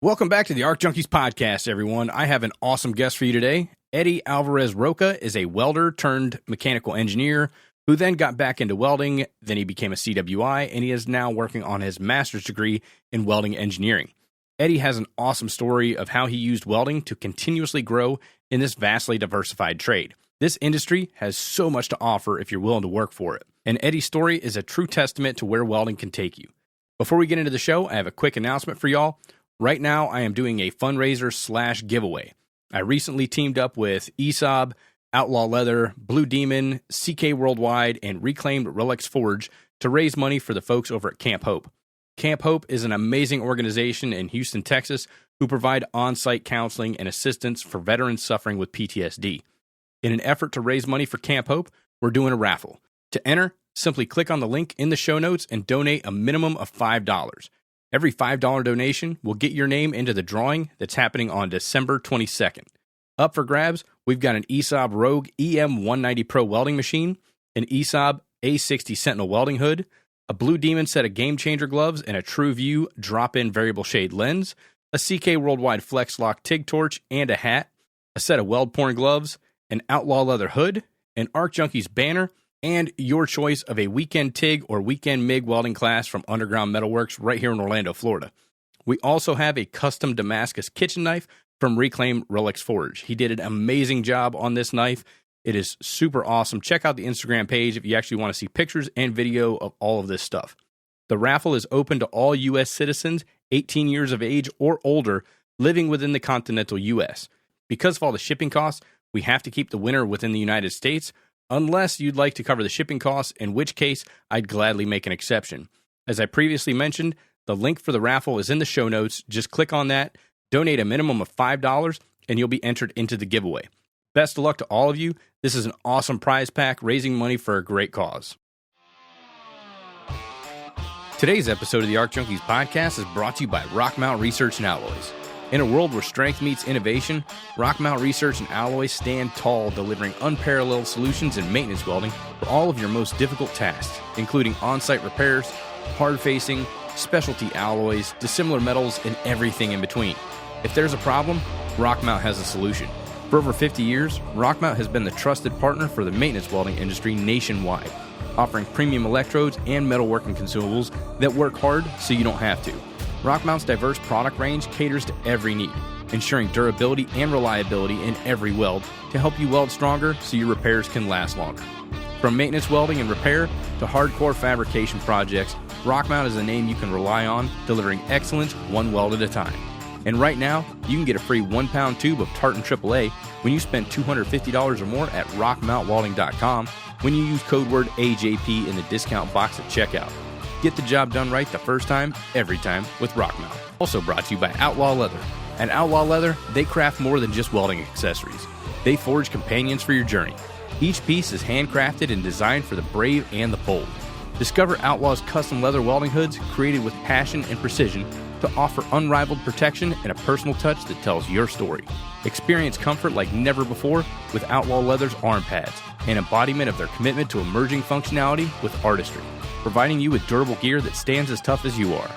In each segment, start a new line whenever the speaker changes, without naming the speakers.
Welcome back to the Arc Junkies Podcast, everyone. I have an awesome guest for you today. Eddie Alverez Rocha is a welder turned mechanical engineer who then got back into welding. Then he became a CWI, and he is now working on his master's degree in welding engineering. Eddie has an awesome story of how he used welding to continuously grow in this vastly diversified trade. This industry has so much to offer if you're willing to work for it. And Eddie's story is a true testament to where welding can take you. Before we get into the show, I have a quick announcement for y'all. Right now, I am doing a fundraiser / giveaway. I recently teamed up with ESOB, Outlaw Leather, Blue Demon, CK Worldwide, and Reclaimed Relics Forge to raise money for the folks over at Camp Hope. Camp Hope is an amazing organization in Houston, Texas, who provide on-site counseling and assistance for veterans suffering with PTSD. In an effort to raise money for Camp Hope, we're doing a raffle. To enter, simply click on the link in the show notes and donate a minimum of $5. Every $5 donation will get your name into the drawing that's happening on December 22nd. Up for grabs, we've got an ESOB Rogue EM190 Pro welding machine, an ESOB A60 Sentinel welding hood, a Blue Demon set of Game Changer gloves and a True View drop-in variable shade lens, a CK Worldwide Flex Lock TIG torch and a hat, a set of weld-porn gloves, an Outlaw Leather hood, an Arc Junkies banner, and your choice of a weekend TIG or weekend MIG welding class from Underground Metalworks right here in Orlando, Florida. We also have a custom Damascus kitchen knife from Reclaimed Relics Forge. He did an amazing job on this knife. It is super awesome. Check out the Instagram page if you actually want to see pictures and video of all of this stuff. The raffle is open to all U.S. citizens 18 years of age or older living within the continental U.S. Because of all the shipping costs, we have to keep the winner within the United States, unless you'd like to cover the shipping costs, in which case I'd gladly make an exception. As I previously mentioned, the link for the raffle is in the show notes. Just click on that, donate a minimum of $5, and you'll be entered into the giveaway. Best of luck to all of you. This is an awesome prize pack, raising money for a great cause. Today's episode of the Arc Junkies Podcast is brought to you by Rockmount Research and Alloys. In a world where strength meets innovation, Rockmount Research and Alloys stand tall, delivering unparalleled solutions in maintenance welding for all of your most difficult tasks, including on-site repairs, hard-facing, specialty alloys, dissimilar metals, and everything in between. If there's a problem, Rockmount has a solution. For over 50 years, Rockmount has been the trusted partner for the maintenance welding industry nationwide, offering premium electrodes and metalworking consumables that work hard so you don't have to. Rockmount's diverse product range caters to every need, ensuring durability and reliability in every weld to help you weld stronger so your repairs can last longer. From maintenance welding and repair to hardcore fabrication projects, Rockmount is a name you can rely on, delivering excellence one weld at a time. And right now, you can get a free 1-pound tube of Tartan AAA when you spend $250 or more at rockmountwelding.com when you use code word AJP in the discount box at checkout. Get the job done right the first time, every time with Rockmount. Also brought to you by Outlaw Leather. At Outlaw Leather, they craft more than just welding accessories. They forge companions for your journey. Each piece is handcrafted and designed for the brave and the bold. Discover Outlaw's custom leather welding hoods created with passion and precision to offer unrivaled protection and a personal touch that tells your story. Experience comfort like never before with Outlaw Leather's arm pads, an embodiment of their commitment to emerging functionality with artistry, providing you with durable gear that stands as tough as you are.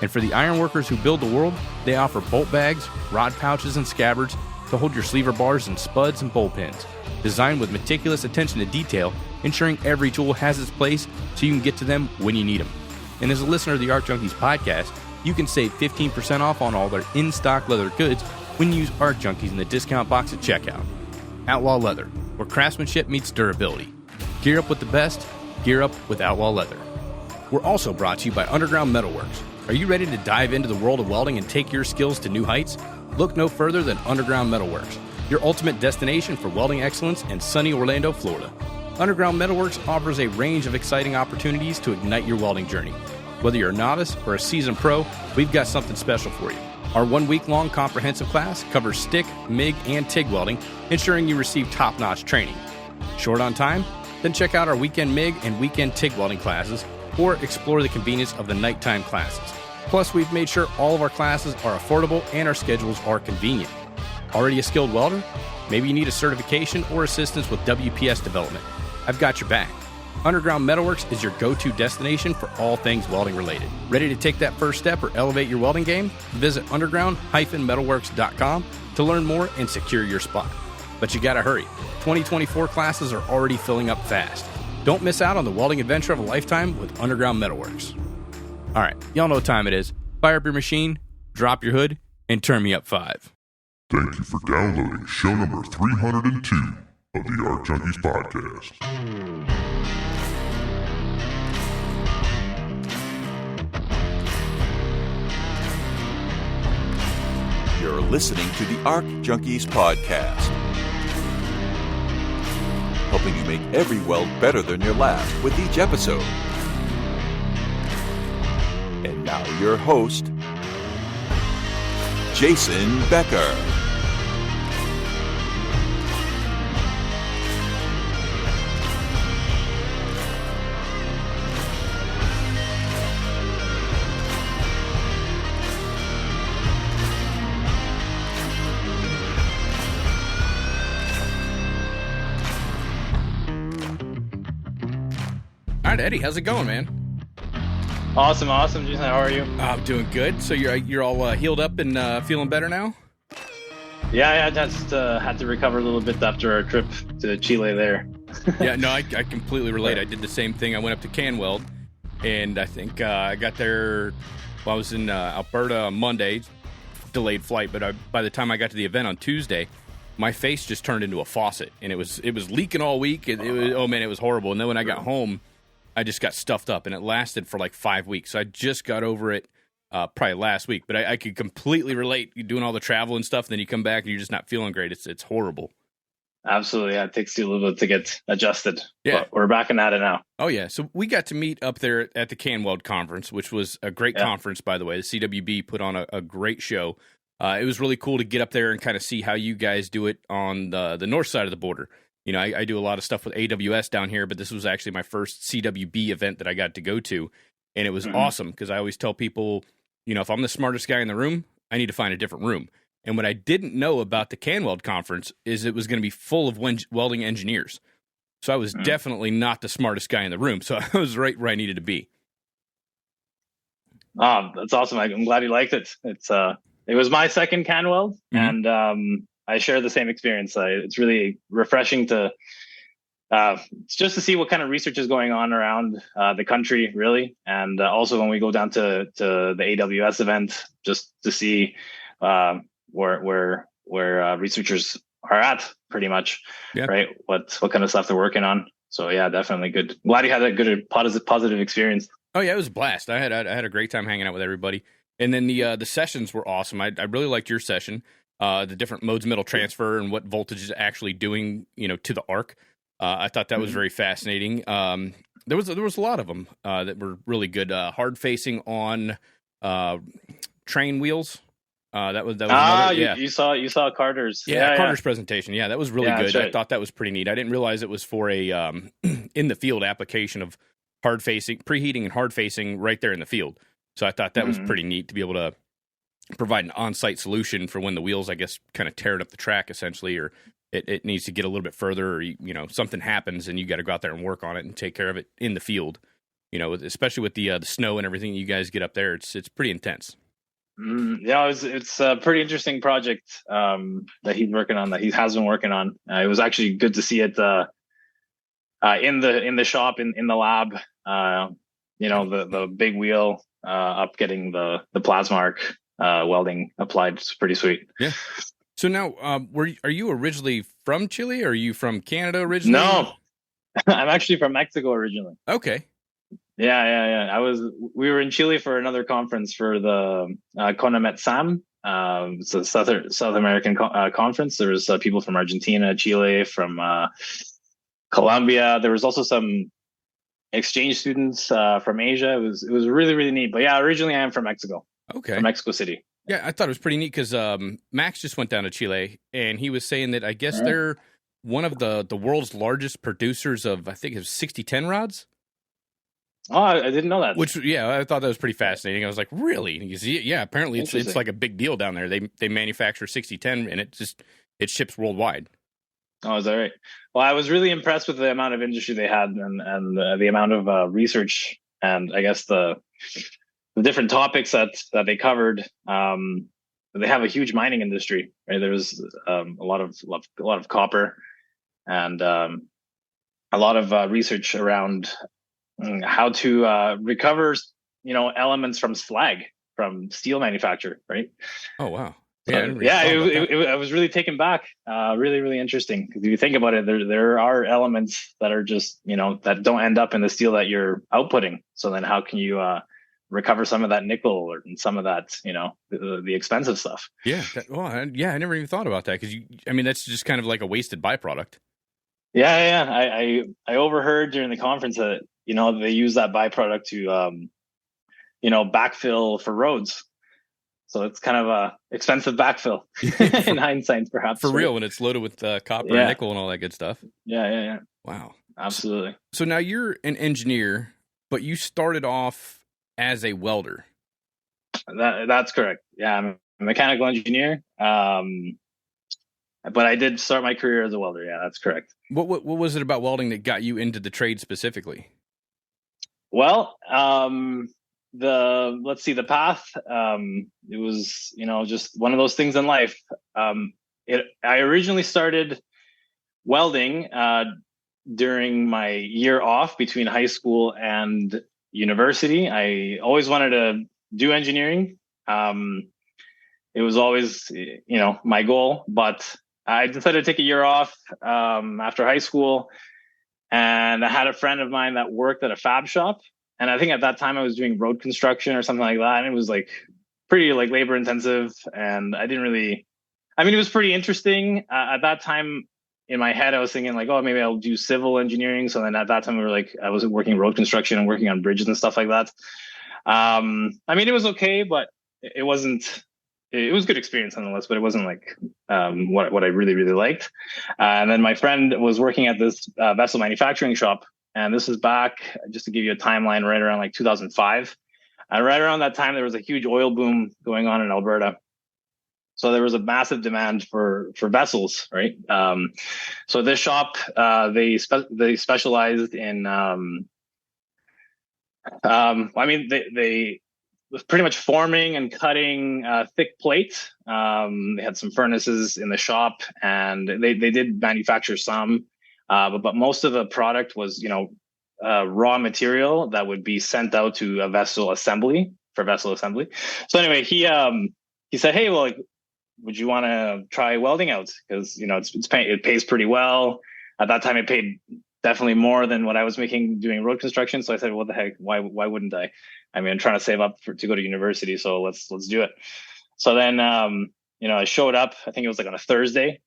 And for the ironworkers who build the world, they offer bolt bags, rod pouches, and scabbards to hold your sleever bars and spuds and bolt pins, designed with meticulous attention to detail, ensuring every tool has its place so you can get to them when you need them. And as a listener of the Arc Junkies podcast, you can save 15% off on all their in-stock leather goods when you use Arc Junkies in the discount box at checkout. Outlaw Leather, where craftsmanship meets durability. Gear up with the best, gear up with Outlaw Leather. We're also brought to you by Underground Metalworks. Are you ready to dive into the world of welding and take your skills to new heights? Look no further than Underground Metalworks, your ultimate destination for welding excellence in sunny Orlando, Florida. Underground Metalworks offers a range of exciting opportunities to ignite your welding journey. Whether you're a novice or a seasoned pro, we've got something special for you. Our 1-week-long comprehensive class covers stick, MIG, and TIG welding, ensuring you receive top-notch training. Short on time? Then check out our weekend MIG and weekend TIG welding classes, or explore the convenience of the nighttime classes. Plus, we've made sure all of our classes are affordable and our schedules are convenient. Already a skilled welder? Maybe you need a certification or assistance with WPS development. I've got your back. Underground Metalworks is your go-to destination for all things welding related. Ready to take that first step or elevate your welding game? Visit underground-metalworks.com to learn more and secure your spot. But you gotta hurry. 2024 classes are already filling up fast. Don't miss out on the welding adventure of a lifetime with Underground Metalworks. All right, y'all know what time it is. Fire up your machine, drop your hood, and turn me up 5.
Thank you for downloading show number 302 of the Art Junkies Podcast.
You're listening to the Art Junkies Podcast, helping you make every weld better than your last with each episode. And now your host, Jason Becker.
All right, Eddie, how's it going, man?
Awesome, Jason. How are you?
I'm doing good. So you're all healed up and feeling better now?
Yeah, I just had to recover a little bit after our trip to Chile there.
Yeah, no, I completely relate. I did the same thing. I went up to CanWeld, and I think I got there. Well, I was in Alberta on Monday, delayed flight, but by the time I got to the event on Tuesday, my face just turned into a faucet, and it was leaking all week. It was horrible. And then when I got home, I just got stuffed up, and it lasted for like 5 weeks. So I just got over it probably last week. But I could completely relate. You're doing all the travel and stuff, and then you come back, and you're just not feeling great. It's horrible.
Absolutely. Yeah, it takes you a little bit to get adjusted.
Yeah.
But we're back at it now.
Oh, yeah. So we got to meet up there at the CanWeld conference, which was a great conference, by the way. The CWB put on a great show. It was really cool to get up there and kind of see how you guys do it on the north side of the border. You know, I do a lot of stuff with AWS down here, but this was actually my first CWB event that I got to go to, and it was awesome because I always tell people, you know, if I'm the smartest guy in the room, I need to find a different room. And what I didn't know about the CanWeld conference is it was going to be full of welding engineers. So I was definitely not the smartest guy in the room, so I was right where I needed to be.
That's awesome. I'm glad you liked it. It was my second CanWeld, and I share the same experience. It's really refreshing to just to see what kind of research is going on around the country, really. And also when we go down to the AWS event, just to see where researchers are at, pretty much, right? What kind of stuff they're working on. So yeah, definitely good. Glad you had a good positive experience.
Oh yeah, it was a blast. I had a great time hanging out with everybody. And then the sessions were awesome. I really liked your session. The different modes metal transfer and what voltage is actually doing, you know, to the arc. I thought that was very fascinating. There was a lot of them that were really good. Hard facing on train wheels. That was another,
you saw Carter's.
Carter's presentation. Yeah, that was really good.
Right.
I thought that was pretty neat. I didn't realize it was for a in the field application of hard facing, preheating and hard facing right there in the field. So I thought that was pretty neat to be able to provide an on-site solution for when the wheels, I guess, kind of tear it up the track essentially, or it needs to get a little bit further, or you know, something happens and you got to go out there and work on it and take care of it in the field. You know, especially with the snow and everything you guys get up there, it's pretty intense.
Yeah, it's a pretty interesting project that he's working on, that he has been working on. It was actually good to see it in the shop, in the lab. You know, the big wheel up getting the plasma arc welding applied. It's pretty sweet.
Yeah. So now, are you originally from Chile, or are you from Canada originally?
No, I'm actually from Mexico originally.
Okay.
Yeah. We were in Chile for another conference for the CONAMET SAM. It's a South American conference. There was people from Argentina, Chile, from Colombia. There was also some exchange students from Asia. It was really, really neat. But yeah, originally I am from Mexico.
Okay.
From Mexico City.
Yeah, I thought it was pretty neat because Max just went down to Chile, and he was saying that I guess they're one of the world's largest producers of, I think it was 6010 rods.
Oh, I didn't know that.
Which, yeah, I thought that was pretty fascinating. I was like, really? And he goes, yeah, apparently it's like a big deal down there. They manufacture 6010, and it ships worldwide.
Oh, is that right? Well, I was really impressed with the amount of industry they had and the amount of research and I guess the different topics that they covered. They have a huge mining industry, right? There was a lot of copper and a lot of research around how to recover, elements from slag from steel manufacture, right?
Oh, wow.
So, I was really taken back. Really, really interesting. Because if you think about it, there are elements that are just, that don't end up in the steel that you're outputting. So then how can you recover some of that nickel or some of that, the expensive stuff?
Yeah. I never even thought about that because that's just kind of like a wasted byproduct.
Yeah. I overheard during the conference that, they use that byproduct to, backfill for roads. So it's kind of a expensive backfill in hindsight, perhaps.
For real, when it's loaded with copper and nickel and all that good stuff.
Yeah.
Wow.
Absolutely.
So now you're an engineer, but you started off as a welder.
That's correct. Yeah, I'm a mechanical engineer. But I did start my career as a welder. Yeah, that's correct.
What was it about welding that got you into the trade specifically?
Well, the path, it was, just one of those things in life. I originally started welding, during my year off between high school and university. I always wanted to do engineering. It was always, my goal, but I decided to take a year off, after high school. And I had a friend of mine that worked at a fab shop. And I think at that time I was doing road construction or something like that. And it was like pretty like labor intensive. And I didn't really, it was pretty interesting. At that time in my head, I was thinking like, oh, maybe I'll do civil engineering. So then at that time I was working road construction and working on bridges and stuff like that. It was okay, but it was good experience nonetheless, but it wasn't like, what I really, really liked. And then my friend was working at this vessel manufacturing shop. And this is back, just to give you a timeline, right around like 2005. And right around that time, there was a huge oil boom going on in Alberta. So there was a massive demand for vessels, right? So this shop, they specialized in, they was pretty much forming and cutting thick plate. They had some furnaces in the shop, and they did manufacture some. But most of the product was, raw material that would be sent out to a vessel assembly. So anyway, he said, hey, well, would you want to try welding out? Because, it pays pretty well. At that time, it paid definitely more than what I was making doing road construction. So I said, what the heck? Why wouldn't I? I'm trying to save up to go to university. So let's do it. So then, I showed up, I think it was like on a Thursday.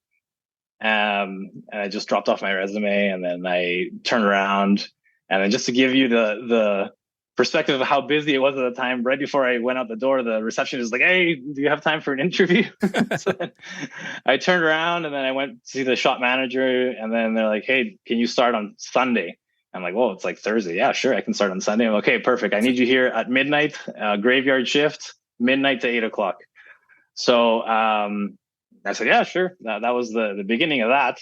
And I just dropped off my resume, and then I turned around, and then just to give you the perspective of how busy it was at the time, right before I went out the door, the receptionist was like, hey, do you have time for an interview? So then I turned around, and then I went to see the shop manager, and then they're like, hey, can you start on Sunday? I'm like, whoa, it's like Thursday. Yeah, sure, I can start on Sunday. I'm like, okay, perfect. I need you here at midnight, graveyard shift, midnight to 8 o'clock. So, I said, yeah, sure. That was the beginning of that.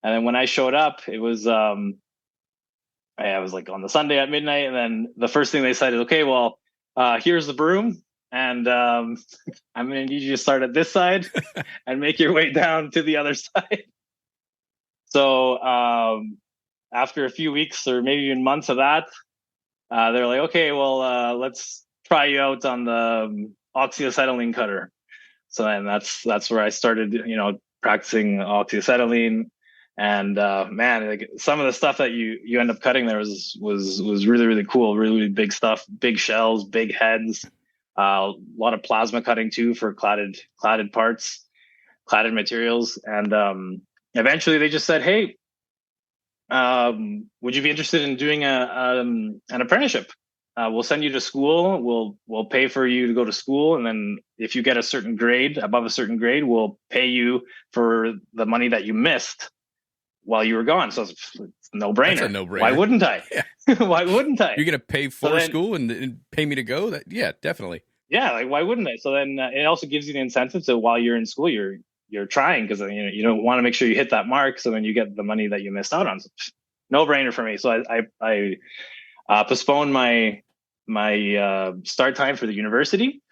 And then when I showed up, it was, I was like on the Sunday at midnight. And then the first thing they said is, okay, well, here's the broom. And I'm going to need you to start at this side and make your way down to the other side. So after a few weeks or maybe even months of that, they're like, okay, well, let's try you out on the oxyacetylene cutter. So then that's where I started, practicing oxyacetylene, and man, like some of the stuff that you end up cutting there was really, really cool, really, really big stuff, big shells, big heads, a lot of plasma cutting too for cladded parts, cladded materials, and eventually they just said, hey, would you be interested in doing an apprenticeship? We'll send you to school. We'll pay for you to go to school. And then if you get a certain grade, above a certain grade, we'll pay you for the money that you missed while you were gone. So it's a no-brainer.
That's a no-brainer.
Why wouldn't I?
Yeah.
Why wouldn't I?
You're going to pay for school and pay me to go? Yeah, definitely.
Yeah. Like, why wouldn't I? So then it also gives you the incentive to, while you're in school, you're you're trying, because you don't want to make sure you hit that mark, so then you get the money that you missed out on. So, no brainer for me. So I postponed my start time for the university,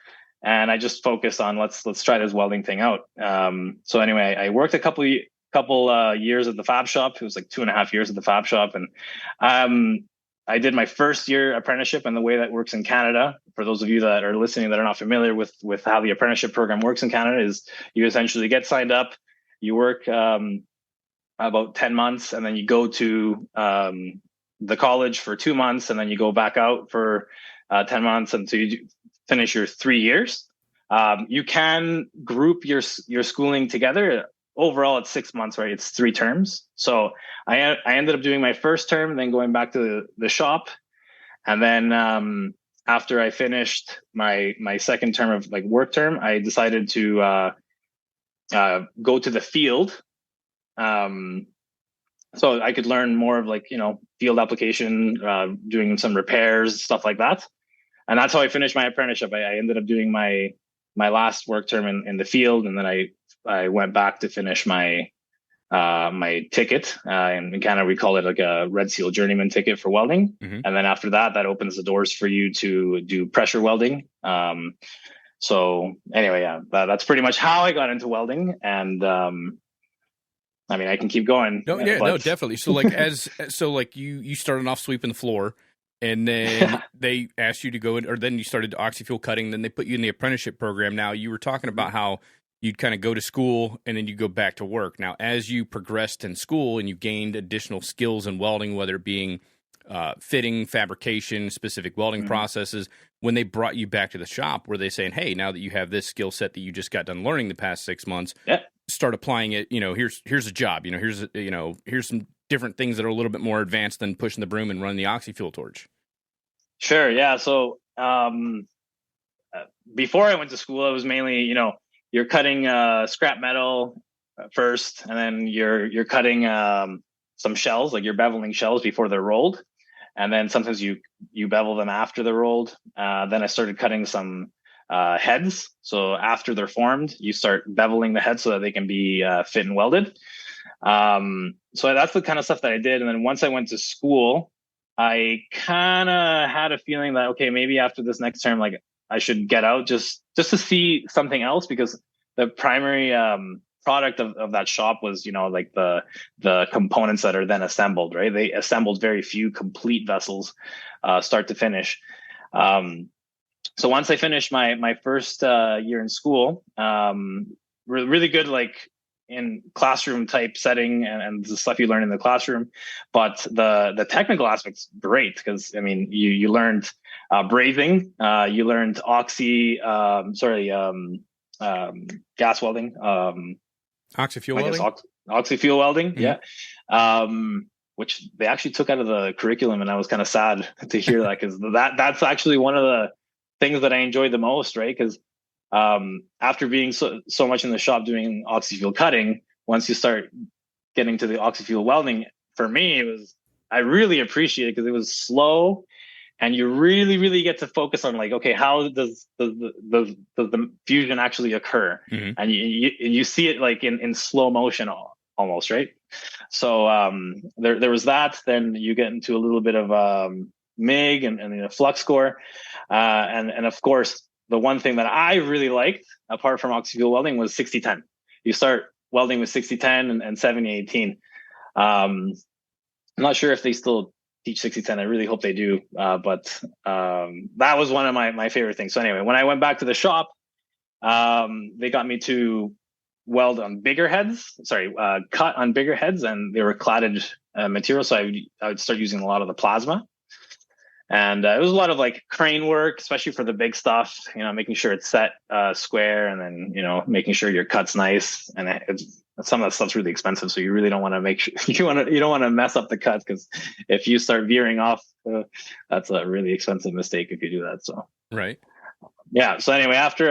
and I just focused on let's try this welding thing out. So anyway, I worked a couple years at the fab shop. It was like 2.5 years at the fab shop, and I did my first year apprenticeship. And the way that works in Canada, for those of you that are listening that are not familiar with how the apprenticeship program works in Canada, is you essentially get signed up, you work about 10 months, and then you go to the college for 2 months, and then you go back out for 10 months until you finish your 3 years. You can group your schooling together. Overall, it's 6 months, right? It's 3 terms. So I ended up doing my first term, then going back to the shop. And then after I finished my second term of like work term, I decided to go to the field. So I could learn more of like, field application, doing some repairs, stuff like that. And that's how I finished my apprenticeship. I ended up doing my last work term in the field, and then I went back to finish my ticket. In Canada, we call it like a Red Seal journeyman ticket for welding. Mm-hmm. And then after that opens the doors for you to do pressure welding. So anyway, yeah, that's pretty much how I got into welding. And I mean, I can keep going.
No, yeah, no, definitely. So like you started off sweeping the floor, and then they asked you to go in, or then you started oxy-fuel cutting. Then they put you in the apprenticeship program. Now, you were talking about how you'd kind of go to school and then you go back to work. Now, as you progressed in school and you gained additional skills in welding, whether it being fitting, fabrication, specific welding processes, when they brought you back to the shop, were they saying, hey, now that you have this skill set that you just got done learning the past 6 months, start applying it, here's a job, here's some different things that are a little bit more advanced than pushing the broom and running the oxy-fuel torch?
Sure. Yeah. So before I went to school, it was mainly, you're cutting scrap metal first, and then you're cutting some shells, like you're beveling shells before they're rolled. And then sometimes you bevel them after they're rolled. Then I started cutting some heads. So after they're formed, you start beveling the heads so that they can be fit and welded. So that's the kind of stuff that I did. And then once I went to school, I kind of had a feeling that, okay, maybe after this next term, like I should get out just to see something else, because the primary product of that shop was, like the components that are then assembled, right? They assembled very few complete vessels, start to finish. So once I finished my first year in school, really good, like in classroom type setting and the stuff you learn in the classroom, but the technical aspect's great, because I mean you learned brazing, you learned gas welding,
oxy-fuel welding,
oxy-fuel welding, which they actually took out of the curriculum, and I was kind of sad to hear that, because that's actually one of the things that I enjoyed the most, right? Because after being so much in the shop doing oxy-fuel cutting, once you start getting to the oxy-fuel welding, for me, I really appreciate it, because it was slow, and you really, really get to focus on like, okay, how does the fusion actually occur? Mm-hmm. And you see it like in slow motion almost, right? So there was that. Then you get into a little bit of MIG and flux core, and of course, the one thing that I really liked, apart from oxy-fuel welding, was 60-10. You start welding with 60-10 and 70-18. I'm not sure if they still teach 60-10. I really hope they do. But that was one of my favorite things. So anyway, when I went back to the shop, they got me to weld on bigger heads, cut on bigger heads, and they were cladded material. So I would start using a lot of the plasma. And it was a lot of like crane work, especially for the big stuff, making sure it's set square, and then, making sure your cut's nice. And some of that stuff's really expensive. So you really don't want to make sure you don't want to mess up the cut, because if you start veering off, that's a really expensive mistake if you do that. So,
right.
Yeah. So anyway, after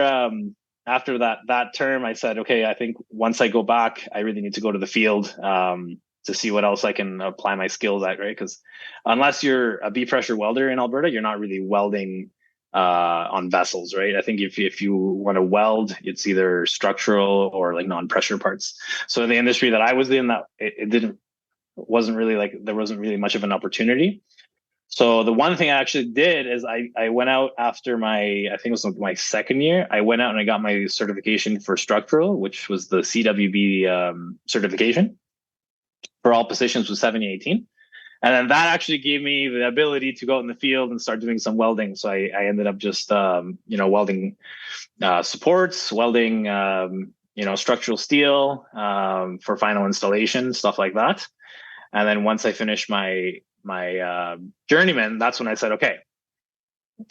that term, I said, okay, I think once I go back, I really need to go to the field, to see what else I can apply my skills at, right? Because unless you're a B pressure welder in Alberta, you're not really welding on vessels, right? I think if you want to weld, it's either structural or like non-pressure parts. So in the industry that I was in, that it wasn't really like, there wasn't really much of an opportunity. So the one thing I actually did is I went out after I think it was my second year, I went out and I got my certification for structural, which was the CWB certification for all positions with 7018. And then that actually gave me the ability to go out in the field and start doing some welding. So I ended up just, welding supports, welding, structural steel for final installation, stuff like that. And then once I finished my journeyman, that's when I said, okay,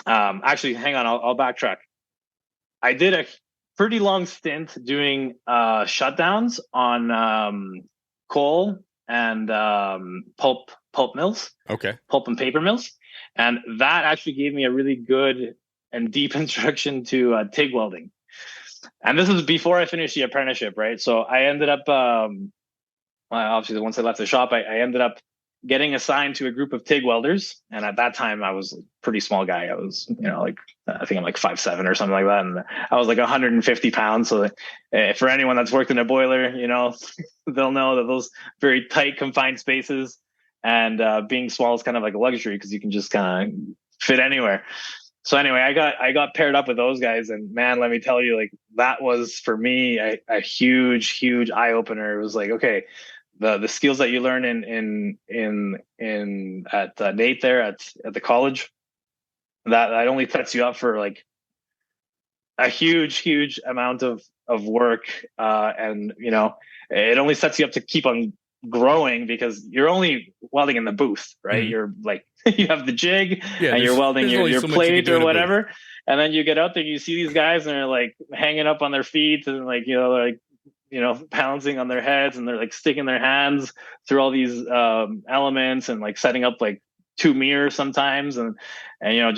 actually, hang on, I'll backtrack. I did a pretty long stint doing shutdowns on coal and pulp mills.
Okay.
Pulp and paper mills. And that actually gave me a really good and deep introduction to TIG welding. And this was before I finished the apprenticeship, right? So I ended up, obviously, once I left the shop, I ended up getting assigned to a group of TIG welders. And at that time, I was a pretty small guy. I was, I think I'm like 5'7" or something like that. And I was like 150 pounds. So for anyone that's worked in a boiler, they'll know that those very tight, confined spaces and being small is kind of like a luxury because you can just kind of fit anywhere. So anyway, I got paired up with those guys, and man, let me tell you, like that was for me a huge eye opener. It was like, okay, the skills that you learn at NATE there at the college, that only sets you up for like a huge amount of work, and it only sets you up to keep on growing because you're only welding in the booth, right? Mm-hmm. You're like you have the jig and you're welding your plate or whatever, and then you get out there and you see these guys and they're like hanging up on their feet and like pouncing on their heads, and they're like sticking their hands through all these elements and like setting up like 2 mirrors sometimes, and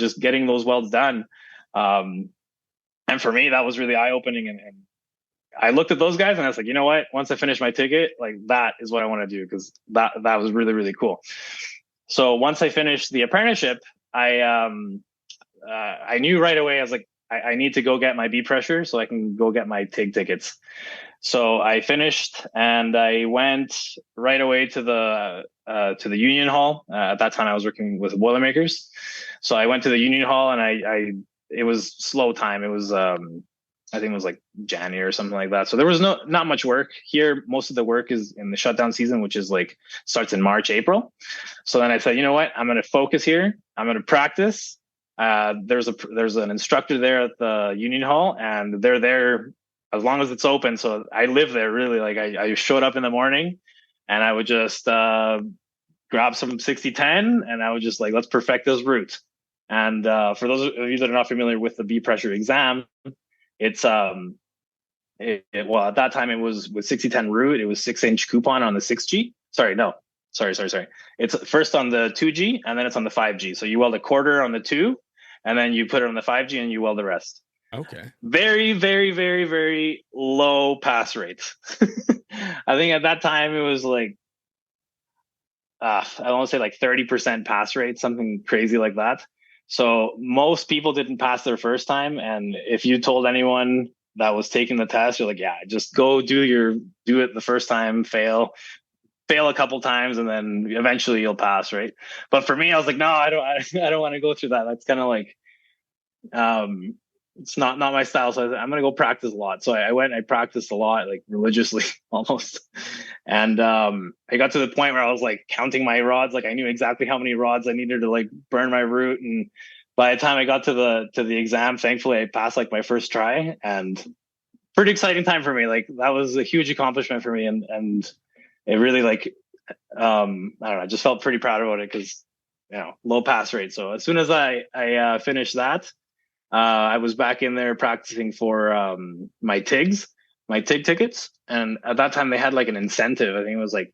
just getting those welds done. And for me, that was really eye opening, and I looked at those guys and I was like, you know what? Once I finish my ticket, like that is what I want to do, because that was really cool. So once I finished the apprenticeship, I knew right away. I was like, I need to go get my B pressure so I can go get my TIG tickets. So I finished and I went right away to the union hall. At that time, I was working with Boilermakers. So I went to the union hall and it was slow time. It was I think it was like January or something like that. So there was not much work here. Most of the work is in the shutdown season, which is like starts in March, April. So then I said, you know what? I'm going to focus here. I'm going to practice. There's an instructor there at the union hall, and they're there as long as it's open. So I live there really. Like I showed up in the morning and I would just grab some 6010 and I would just like, let's perfect this route. And for those of you that are not familiar with the B pressure exam, it's well, at that time it was with 6010 route, it was 6-inch coupon on the 6G. Sorry. It's first on the 2G and then it's on the 5G. So you weld a quarter on the 2 and then you put it on the 5G and you weld the rest.
Okay.
Very, very, very, very low pass rates. I think at that time it was like, I want to say like 30% pass rate, something crazy like that. So most people didn't pass their first time. And if you told anyone that was taking the test, you're like, yeah, just go do it the first time, fail a couple times, and then eventually you'll pass, right? But for me, I was like, no, I don't want to go through that. That's kind of like, it's not my style. So I'm going to go practice a lot. So I went, I practiced a lot, like religiously almost. And I got to the point where I was like counting my rods. Like I knew exactly how many rods I needed to like burn my route. And by the time I got to the exam, thankfully I passed like my first try, and pretty exciting time for me. Like that was a huge accomplishment for me. And it really like, I don't know, I just felt pretty proud about it because, low pass rate. So as soon as I finished that, I was back in there practicing for my TIG tickets. And at that time they had like an incentive. I think it was like,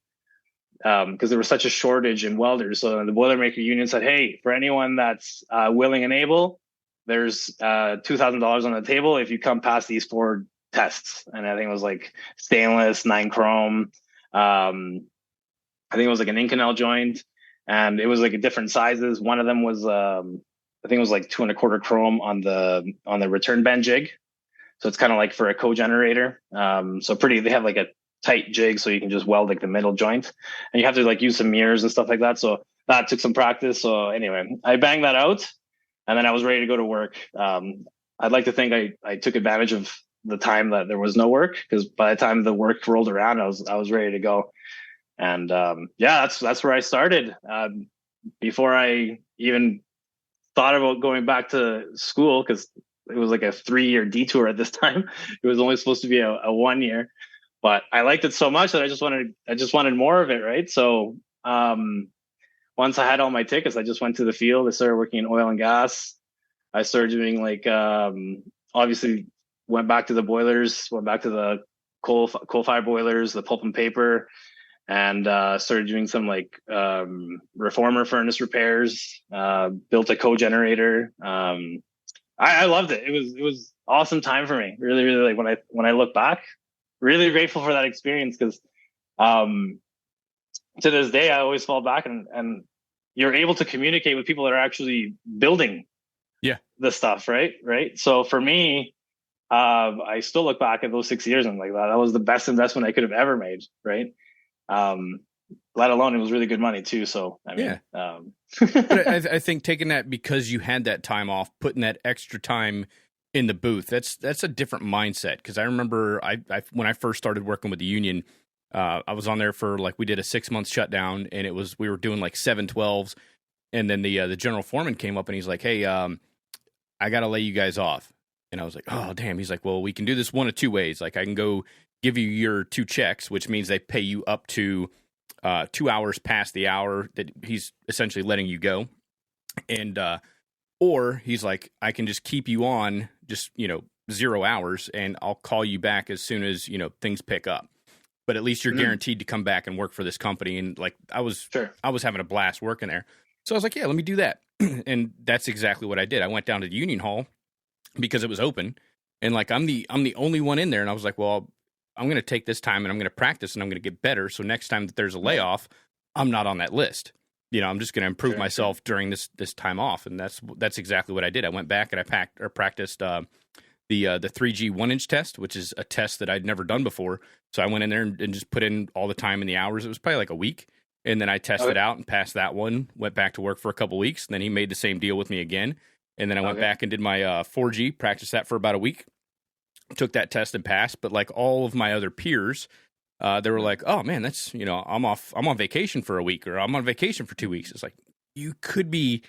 because there was such a shortage in welders. So the Boilermaker Union said, hey, for anyone that's willing and able, there's $2,000 on the table if you come past these 4 tests. And I think it was like stainless, 9 chrome. I think it was like an Inconel joint, and it was like different sizes. One of them was I think it was like 2.25 chrome on the return bend jig. So it's kind of like for a co-generator. So they have like a tight jig, so you can just weld like the middle joint, and you have to like use some mirrors and stuff like that. So that took some practice. So anyway, I banged that out, and then I was ready to go to work. I'd like to think I took advantage of the time that there was no work, because by the time the work rolled around, I was ready to go. And that's where I started. Before I even thought about going back to school, because it was like a 3-year detour at this time. It was only supposed to be a 1 year, but I liked it so much that I just wanted more of it. Right. So, once I had all my tickets, I just went to the field. I started working in oil and gas. I started doing like, obviously went back to the boilers, went back to the coal-fired boilers, the pulp and paper, and started doing some like reformer furnace repairs, built a co-generator. I loved it. It was awesome time for me. Really, really, like when I look back, really grateful for that experience, because to this day, I always fall back and you're able to communicate with people that are actually building the stuff, right? So for me, I still look back at those 6 years and like that was the best investment I could have ever made, right? Let alone it was really good money too. So I mean,
but I think taking that, because you had that time off, putting that extra time in the booth, that's a different mindset. Because I remember when I first started working with the union, I was on there for like, we did a 6-month shutdown, and we were doing like 7/12s, and then the general foreman came up and he's like, "Hey, I got to lay you guys off." And I was like, "Oh, damn." He's like, "Well, we can do this one of two ways. Like, I can go give you your 2 checks, which means they pay you up to 2 hours past the hour that he's essentially letting you go. And, or he's like, I can just keep you on just, 0 hours, and I'll call you back as soon as, things pick up. But at least you're guaranteed to come back and work for this company." And like, I was having a blast working there. So I was like, yeah, let me do that. And that's exactly what I did. I went down to the union hall because it was open, and like, I'm the only one in there. And I was like, well, I'm going to take this time and I'm going to practice and I'm going to get better. So next time that there's a layoff, I'm not on that list. I'm just going to improve myself during this time off. And that's exactly what I did. I went back and I practiced the 3G 1-inch test, which is a test that I'd never done before. So I went in there and just put in all the time and the hours. It was probably like a week. And then I tested out and passed that one, went back to work for a couple weeks. And then he made the same deal with me again. And then I went back and did my 4G, practiced that for about a week. Took that test and passed, but like all of my other peers, they were like, "Oh man, that's I'm on vacation for a week, or I'm on vacation for 2 weeks." It's like, you could be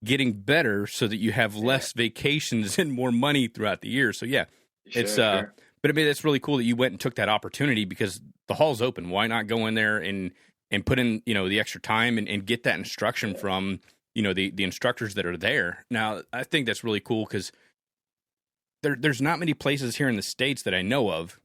getting better so that you have less vacations and more money throughout the year. So yeah, but I mean, that's really cool that you went and took that opportunity, because the hall's open. Why not go in there and put in the extra time and get that instruction from the instructors that are there. Now I think that's really cool, because there's not many places here in the States that I know of,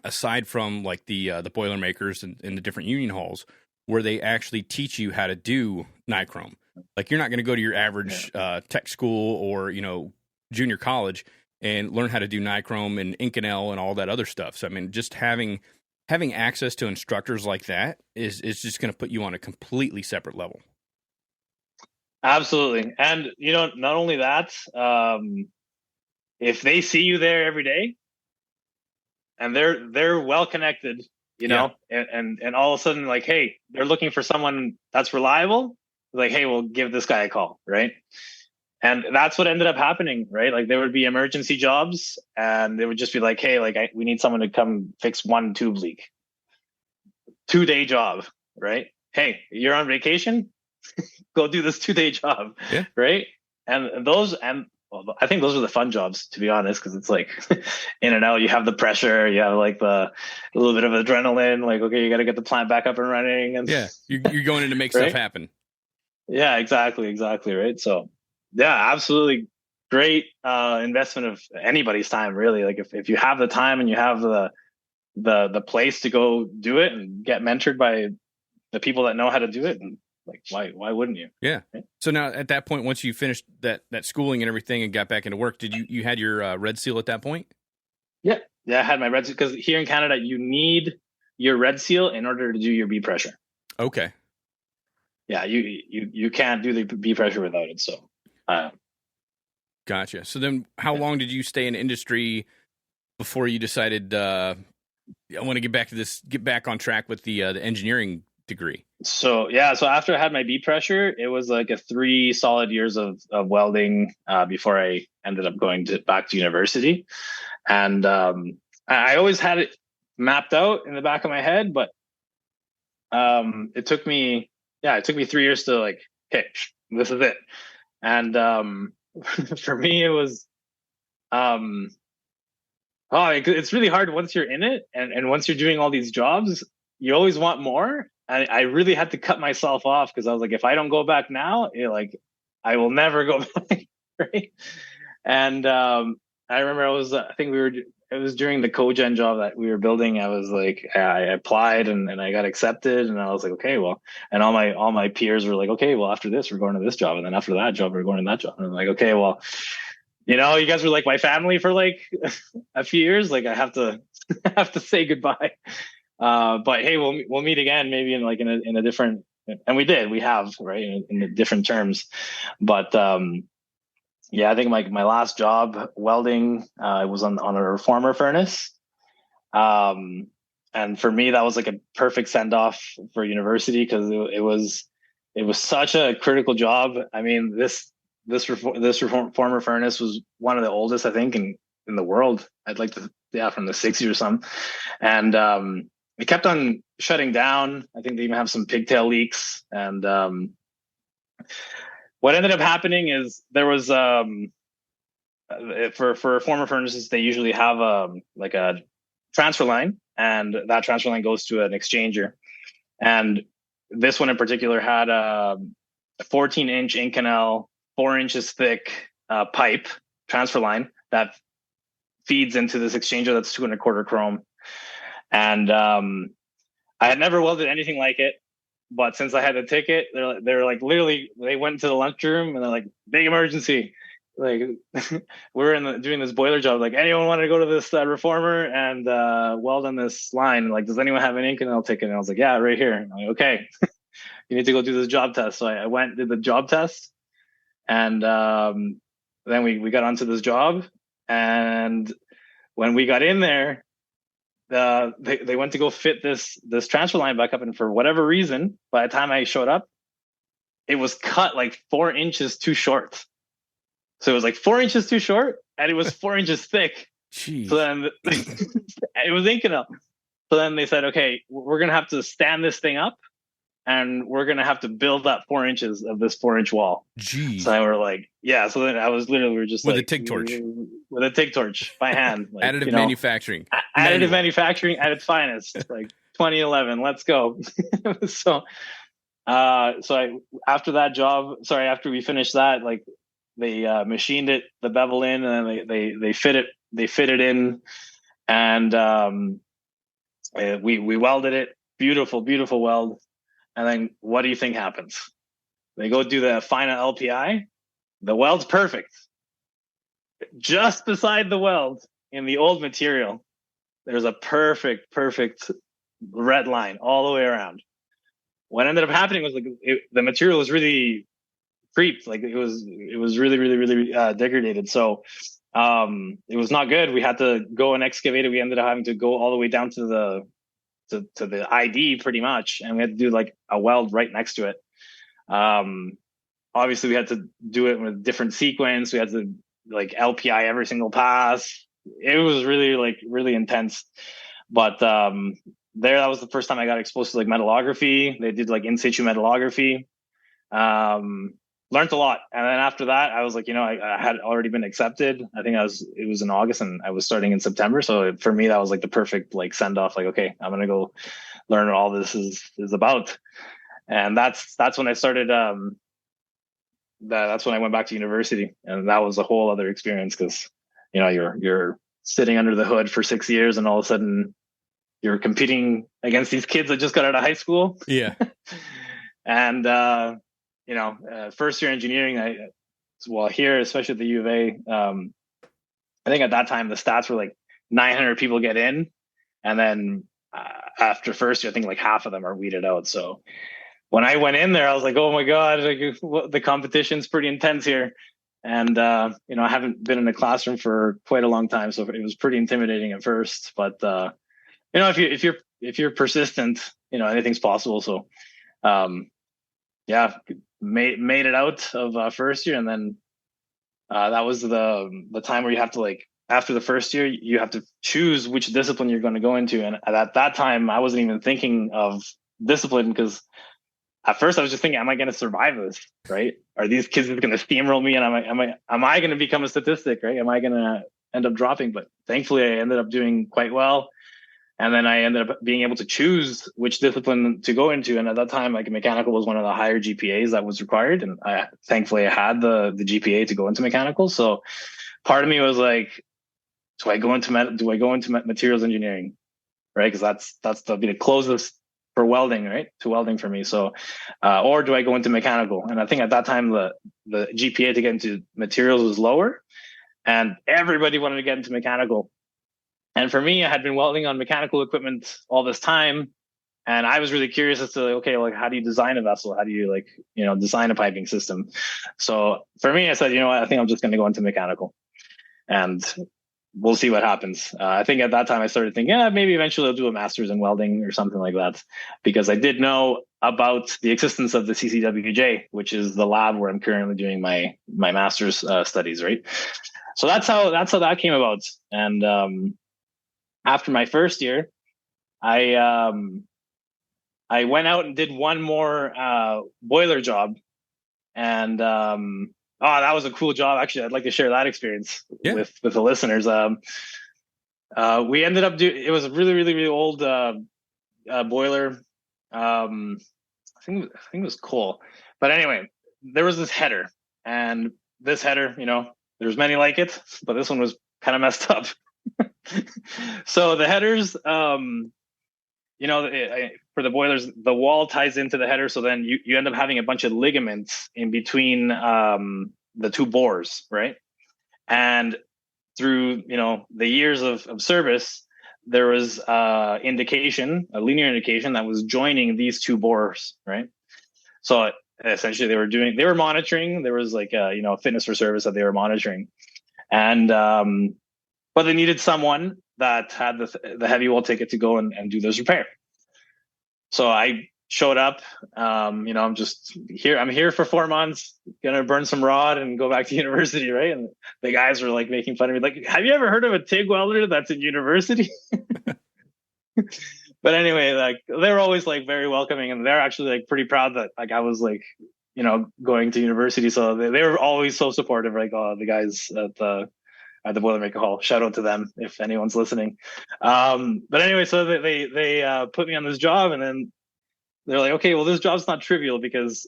aside from like the Boilermakers and the different union halls, where they actually teach you how to do nichrome. Like, you're not going to go to your average tech school or junior college and learn how to do nichrome and Inconel and all that other stuff. So I mean, just having access to instructors like that is just going to put you on a completely separate level.
Absolutely. And not only that, if they see you there every day and they're well connected, and all of a sudden, like, hey, they're looking for someone that's reliable, like, hey, we'll give this guy a call, right? And that's what ended up happening, right? Like, there would be emergency jobs, and they would just be like, hey, like, we need someone to come fix one tube leak. 2-day job, right? Hey, you're on vacation? Go do this 2-day job, right? And I think those are the fun jobs, to be honest, because it's like in and out. You have the pressure, you have like a little bit of adrenaline. Like, okay, you got to get the plant back up and running, and
you're going in to make stuff happen. Yeah,
exactly, right. So, yeah, absolutely great investment of anybody's time, really. Like, if you have the time and you have the place to go do it and get mentored by the people that know how to do it, and like, why wouldn't you?
Yeah. Right? So now, at that point, once you finished that schooling and everything and got back into work, did you had your Red Seal at that point?
Yeah, I had my Red Seal, because here in Canada, you need your Red Seal in order to do your B pressure.
Okay.
Yeah, you can't do the B pressure without it. So,
Gotcha. So then how long did you stay in industry before you decided, I want to get back on track with the engineering degree?
So after I had my B pressure, it was like a 3 solid years of welding before I ended up going back to university. And I always had it mapped out in the back of my head, but it took me 3 years to like, okay, this is it. And for me, it was it's really hard once you're in it, and once you're doing all these jobs, you always want more. I really had to cut myself off, because I was like, if I don't go back now, I will never go back. Right. And I remember it was during the cogen job that we were building. I was like, I applied and I got accepted, and I was like, okay, well, and all my peers were like, okay, well, after this, we're going to this job. And then after that job, we're going to that job. And I'm like, okay, well, you guys were like my family for like a few years. Like I have to say goodbye. But hey, we'll meet again, maybe in a different, and we have, right, in different terms. But I think my last job welding, it was on a reformer furnace. And for me, that was like a perfect send off for university, because it was such a critical job. I mean, this reformer furnace was one of the oldest, I think, in the world. I'd like to, from the 60s or something. And it kept on shutting down. I think they even have some pigtail leaks. And what ended up happening is there was for reformer furnaces, they usually have like a transfer line, and that transfer line goes to an exchanger. And this one in particular had a 14-inch Inconel, 4 inches thick pipe transfer line that feeds into this exchanger that's 2 1/4 chrome. And I had never welded anything like it, but since I had the ticket, they're like, literally, they went to the lunchroom and they're like, big emergency. Like we're doing this boiler job. Like, anyone want to go to this reformer and weld on this line? Like, does anyone have an Inconel ticket? And I was like, yeah, right here. I'm like, okay, you need to go do this job test. So I went, did the job test, and then we got onto this job. And when we got in there, they went to go fit this transfer line back up, and for whatever reason, by the time I showed up, it was cut like 4 inches too short. So it was like 4 inches too short, and it was 4 inches thick.
Jeez.
So then it was Inconel. So then they said, okay, we're gonna have to stand this thing up, and we're gonna have to build up 4 inches of this 4-inch wall.
Jeez.
So we're like, yeah. So then we were just
with
like,
a TIG torch.
With a TIG torch by hand. Like,
additive manufacturing.
Additive manufacturing at its finest. Like 2011. Let's go. So after we finished that, like, they machined it, the bevel in, and then they fit it in, and we welded it. Beautiful weld. And then what do you think happens? They go do the final LPI. The weld's perfect. Just beside the weld, in the old material, there's a perfect red line all the way around. What ended up happening was the material was really creeped. Like it was really degraded. So it was not good. We had to go and excavate it. We ended up having to go all the way down to the ID pretty much, and we had to do like a weld right next to it. Obviously we had to do it with a different sequence. We had to like LPI every single pass. It was really intense. But that was the first time I got exposed to like metallography. They did like in situ metallography. Learned a lot. And then after that, I was like, I had already been accepted. I think it was in August, and I was starting in September. So for me, that was like the perfect like send off. Like, okay, I'm going to go learn what all this is about. And that's when I started, that's when I went back to university, and that was a whole other experience, because, you're sitting under the hood for 6 years, and all of a sudden you're competing against these kids that just got out of high school.
Yeah.
And, first year engineering, here, especially at the U of A, I think at that time the stats were like 900 people get in, and then after first year, I think like half of them are weeded out. So when I went in there, I was like, oh my God, like, the competition's pretty intense here. And I haven't been in a classroom for quite a long time, so it was pretty intimidating at first. But if you're persistent, anything's possible. So made it out of first year, and then that was the time where you have to, like, after the first year, you have to choose which discipline you're going to go into. And at that time, I wasn't even thinking of discipline, because at first I was just thinking, am I going to survive this? Right? Are these kids going to steamroll me? And am I going to become a statistic? Right? Am I going to end up dropping? But thankfully, I ended up doing quite well. And then I ended up being able to choose which discipline to go into. And at that time, like, mechanical was one of the higher GPAs that was required. And thankfully I had the GPA to go into mechanical. So part of me was like, do I go into materials engineering? Right? Because that's the closest for welding, right? To welding for me. So, or do I go into mechanical? And I think at that time, the GPA to get into materials was lower, and everybody wanted to get into mechanical. And for me, I had been welding on mechanical equipment all this time. And I was really curious as to, okay, like, how do you design a vessel? How do you, design a piping system? So for me, I said, you know what, I think I'm just going to go into mechanical, and we'll see what happens. I think at that time I started thinking, maybe eventually I'll do a master's in welding or something like that, because I did know about the existence of the CCWJ, which is the lab where I'm currently doing my master's studies, right? So that's how that came about. And after my first year, I went out and did one more boiler job, and that was a cool job. Actually, I'd like to share that experience with the listeners. We ended up it was a really, really, really old boiler. I think it was coal. But anyway, there was this header, and this header, there's many like it, but this one was kind of messed up. So the headers, for the boilers, the wall ties into the header. So then you end up having a bunch of ligaments in between the two bores, right? And through, the years of service, there was a linear indication that was joining these two bores, right? So essentially they were monitoring. There was like a fitness for service that they were monitoring. And but they needed someone that had the heavy wall ticket to go and do this repair. So I showed up. I'm just here. I'm here for 4 months, gonna burn some rod and go back to university, right? And the guys were like making fun of me, like, "Have you ever heard of a TIG welder that's in university?" But anyway, like, they were always like very welcoming, and they're actually like pretty proud that, like, I was like, going to university. So they were always so supportive. Like, the guys at the Boilermaker Hall. Shout out to them if anyone's listening. But anyway, so they put me on this job, and then they're like, okay, well, this job's not trivial because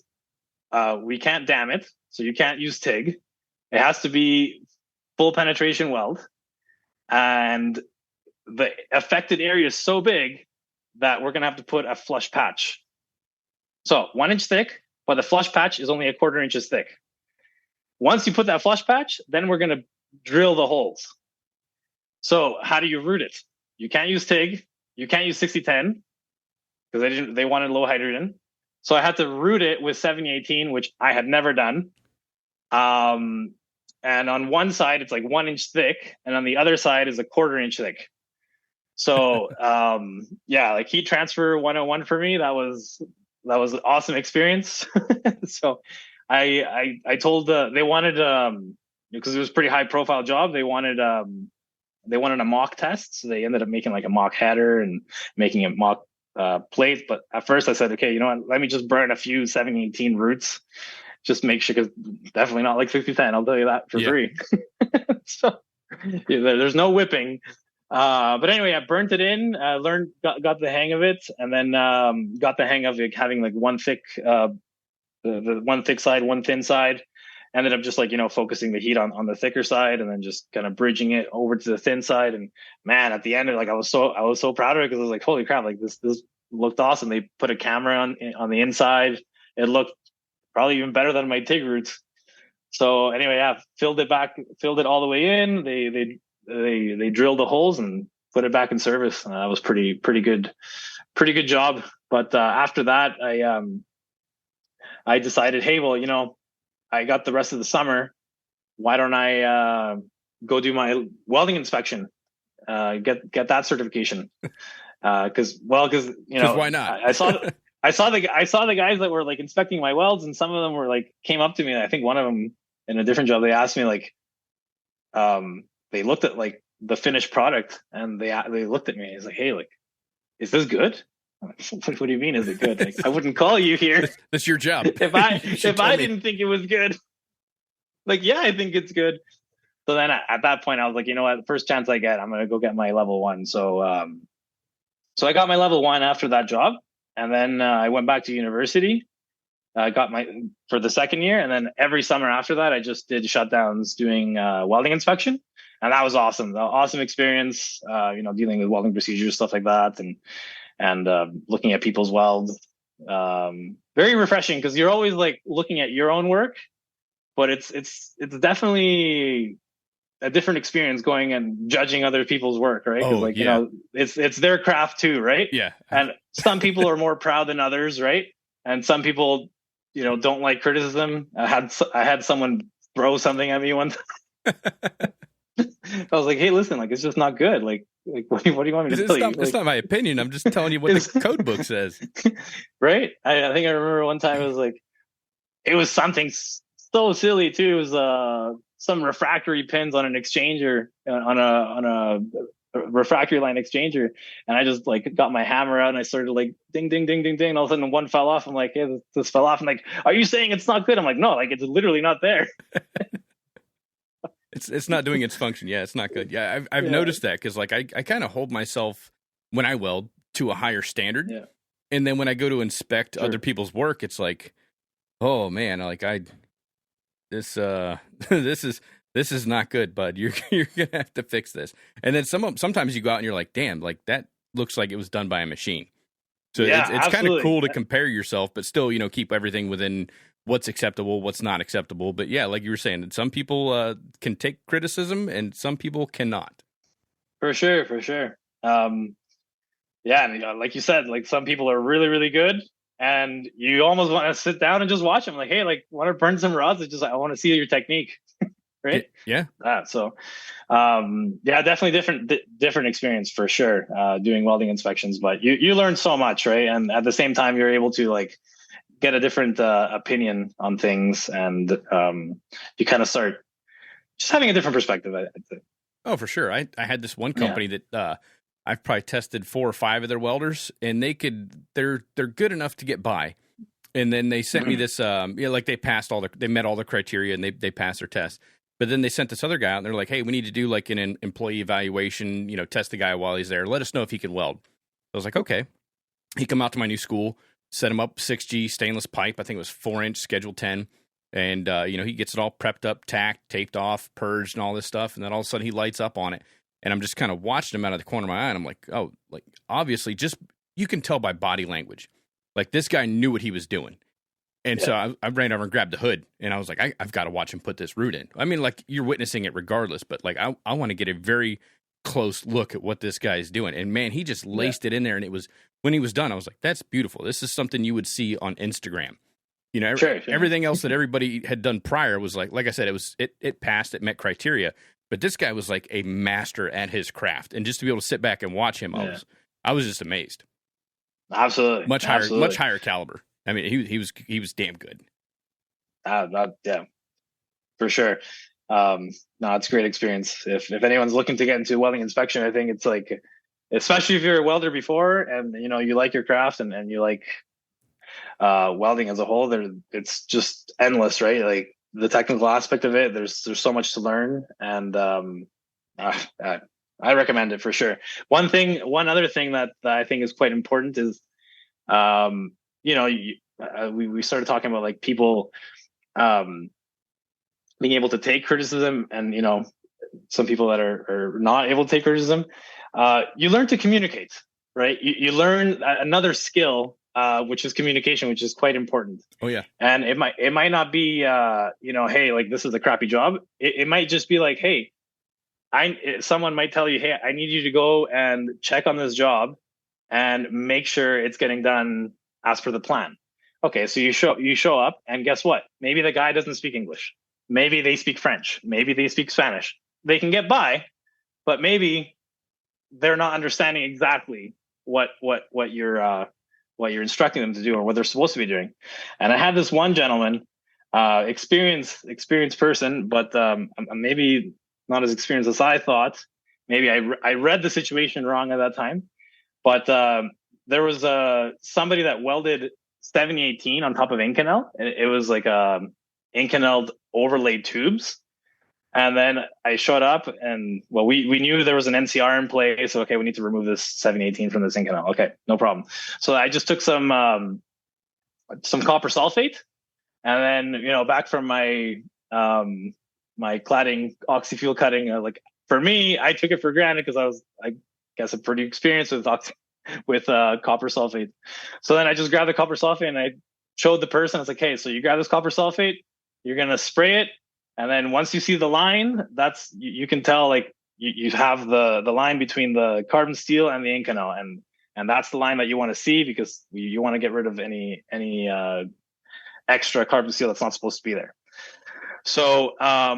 we can't dam it, so you can't use TIG. It has to be full penetration weld, and the affected area is so big that we're gonna have to put a flush patch. So 1 inch thick, but the flush patch is only 1/4 inches thick. Once you put that flush patch, then we're gonna drill the holes. So how do you route it? You can't use TIG. You can't use 6010 because they wanted low hydrogen. So I had to route it with 7018, which I had never done. And on one side, it's like 1 inch thick, and on the other side is 1/4 inch thick. So like heat transfer 101 for me. That was an awesome experience. So I told they wanted because it was a pretty high profile job. They wanted a mock test. So they ended up making like a mock header and making a mock plate. But at first I said, okay, you know what, let me just burn a few 7018 roots. Just make sure, because definitely not like 6010. I'll tell you that for free. So there's no whipping. But anyway, I burnt it in, got the hang of it, and then got the hang of it having like one thick, the one thick side, one thin side. Ended up just like, focusing the heat on the thicker side, and then just kind of bridging it over to the thin side. And man, at the end, like I was so proud of it, because I was like, holy crap, like this looked awesome. They put a camera on the inside. It looked probably even better than my TIG roots. So anyway, filled it all the way in. They drilled the holes and put it back in service. That was pretty good job. But after that, I decided, hey, well, I got the rest of the summer. why don't I go do my welding inspection, get that certification? Because
why not?
I saw the guys that were like inspecting my welds, and some of them were like came up to me. And I think one of them in a different job, they asked me like, they looked at like the finished product, and they looked at me. He's like, "Hey, like, is this good?" I'm like, what do you mean? Is it good? Like, I wouldn't call you here.
That's your job.
if I didn't think it was good, like, yeah, I think it's good. So then at that point, I was like, you know what? The first chance I get, I'm gonna go get my level 1. So so I got my level 1 after that job, and then I went back to university. I got for the second year, and then every summer after that, I just did shutdowns doing welding inspection, and that was awesome. Awesome experience. Dealing with welding procedures, stuff like that, and looking at people's welds. Very refreshing because you're always like looking at your own work, but it's definitely a different experience going and judging other people's work, right? Because it's their craft too, right?
Yeah.
And some people are more proud than others, right? And some people, don't like criticism. I had someone throw something at me one time. I was like, "Hey, listen, like, it's just not good. Like what do you want me to tell you?"
It's not my opinion. I'm just telling you what the code book says.
Right? I think I remember one time it was something so silly too. It was some refractory pins on an exchanger, on a refractory line exchanger, and I just like got my hammer out and I started like ding ding ding ding ding, and all of a sudden one fell off. I'm like, "Hey, this fell off." I'm like, "Are you saying it's not good?" I'm like, "No, like it's literally not there."
It's not doing its function. Yeah, it's not good. Yeah, I've noticed that because like I kind of hold myself when I weld to a higher standard, and then when I go to inspect other people's work, it's like, oh man, like this is not good, bud. You're gonna have to fix this. And then sometimes you go out and you're like, damn, like that looks like it was done by a machine. So it's kind of cool to compare yourself, but still, keep everything within what's acceptable, what's not acceptable. But yeah, like you were saying, some people can take criticism and some people cannot.
For sure. And like you said, like some people are really, really good, and you almost want to sit down and just watch them. Like, hey, like, want to burn some rods? It's just I want to see your technique, right?
Yeah.
Definitely different experience for sure. Doing welding inspections, but you learn so much, right? And at the same time, you're able to like get a different opinion on things, and you kind of start just having a different perspective, I'd say.
Oh, for sure. I had this one company that I've probably tested 4 or 5 of their welders, and they're good enough to get by. And then they sent me this, like they met all the criteria and they passed their test. But then they sent this other guy out and they're like, "Hey, we need to do like an employee evaluation, test the guy while he's there. Let us know if he can weld." I was like, okay. He come out to my new school, set him up 6G stainless pipe. I think it was 4-inch Schedule 10. And, he gets it all prepped up, tacked, taped off, purged and all this stuff. And then all of a sudden he lights up on it. And I'm just kind of watching him out of the corner of my eye. And I'm like, oh, like obviously just you can tell by body language. Like this guy knew what he was doing. And so I ran over and grabbed the hood and I was like, I've got to watch him put this root in. I mean, like you're witnessing it regardless, but like I want to get a very close look at what this guy is doing. And man, he just laced it in there. And it was, when he was done, I was like, that's beautiful. This is something you would see on Instagram. Everything else that everybody had done prior was like I said, it passed, it met criteria. But this guy was like a master at his craft. And just to be able to sit back and watch him, I was just amazed.
Absolutely.
Much higher caliber. I mean, he was damn good.
Yeah, for sure. No, it's a great experience. If anyone's looking to get into welding inspection, I think it's like, especially if you're a welder before and you like your craft and you like welding as a whole, it's just endless, right? Like the technical aspect of it, there's so much to learn, and I recommend it for sure. One other thing that I think is quite important is we started talking about like people being able to take criticism, and some people that are not able to take criticism. You learn to communicate, right? You learn another skill, which is communication, which is quite important.
Oh yeah.
And it might not be hey, like this is a crappy job. It might just be like, hey, someone might tell you, hey, I need you to go and check on this job and make sure it's getting done as per the plan. Okay, so you show up, and guess what? Maybe the guy doesn't speak English. maybe they speak French, maybe they speak Spanish. They can get by, but maybe they're not understanding exactly what you're instructing them to do or what they're supposed to be doing. And I had this one gentleman, experienced person, but maybe not as experienced as I thought. Maybe I read the situation wrong at that time, but there was somebody that welded 7018 on top of Inconel. It was like Inconel overlaid tubes. And then I showed up and, well, we knew there was an NCR in place. So, okay, we need to remove this 7018 from this Inconel. Okay, no problem. So I just took some copper sulfate, and then, back from my my cladding, oxy-fuel cutting, like for me, I took it for granted because I guess, I'm pretty experienced with copper sulfate. So then I just grabbed the copper sulfate and I showed the person. I was like, hey, so you grab this copper sulfate, you're going to spray it. And then once you see the line, that's, you can tell, like, you have the line between the carbon steel and the Inconel. And that's the line that you want to see, because you want to get rid of any extra carbon steel that's not supposed to be there. So I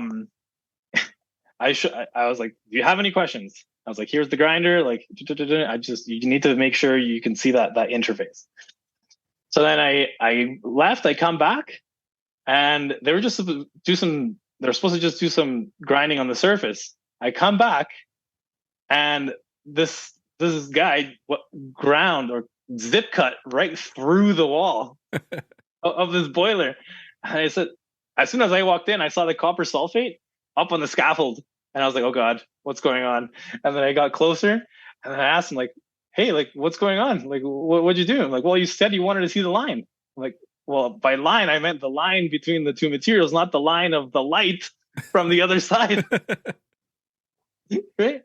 was like, do you have any questions? I was like, here's the grinder. Like, you need to make sure you can see that interface. So then I left. I come back, and they were just they're supposed to just do some grinding on the surface. I come back, and this guy ground or zip cut right through the wall of this boiler. And I said, as soon as I walked in, I saw the copper sulfate up on the scaffold. And I was like, oh God, what's going on? And then I got closer, and then I asked him, like, hey, like, what's going on? Like, what'd you do? I'm like, well, you said you wanted to see the line. I'm like, well, by line, I meant the line between the two materials, not the line of the light from the other side. Right?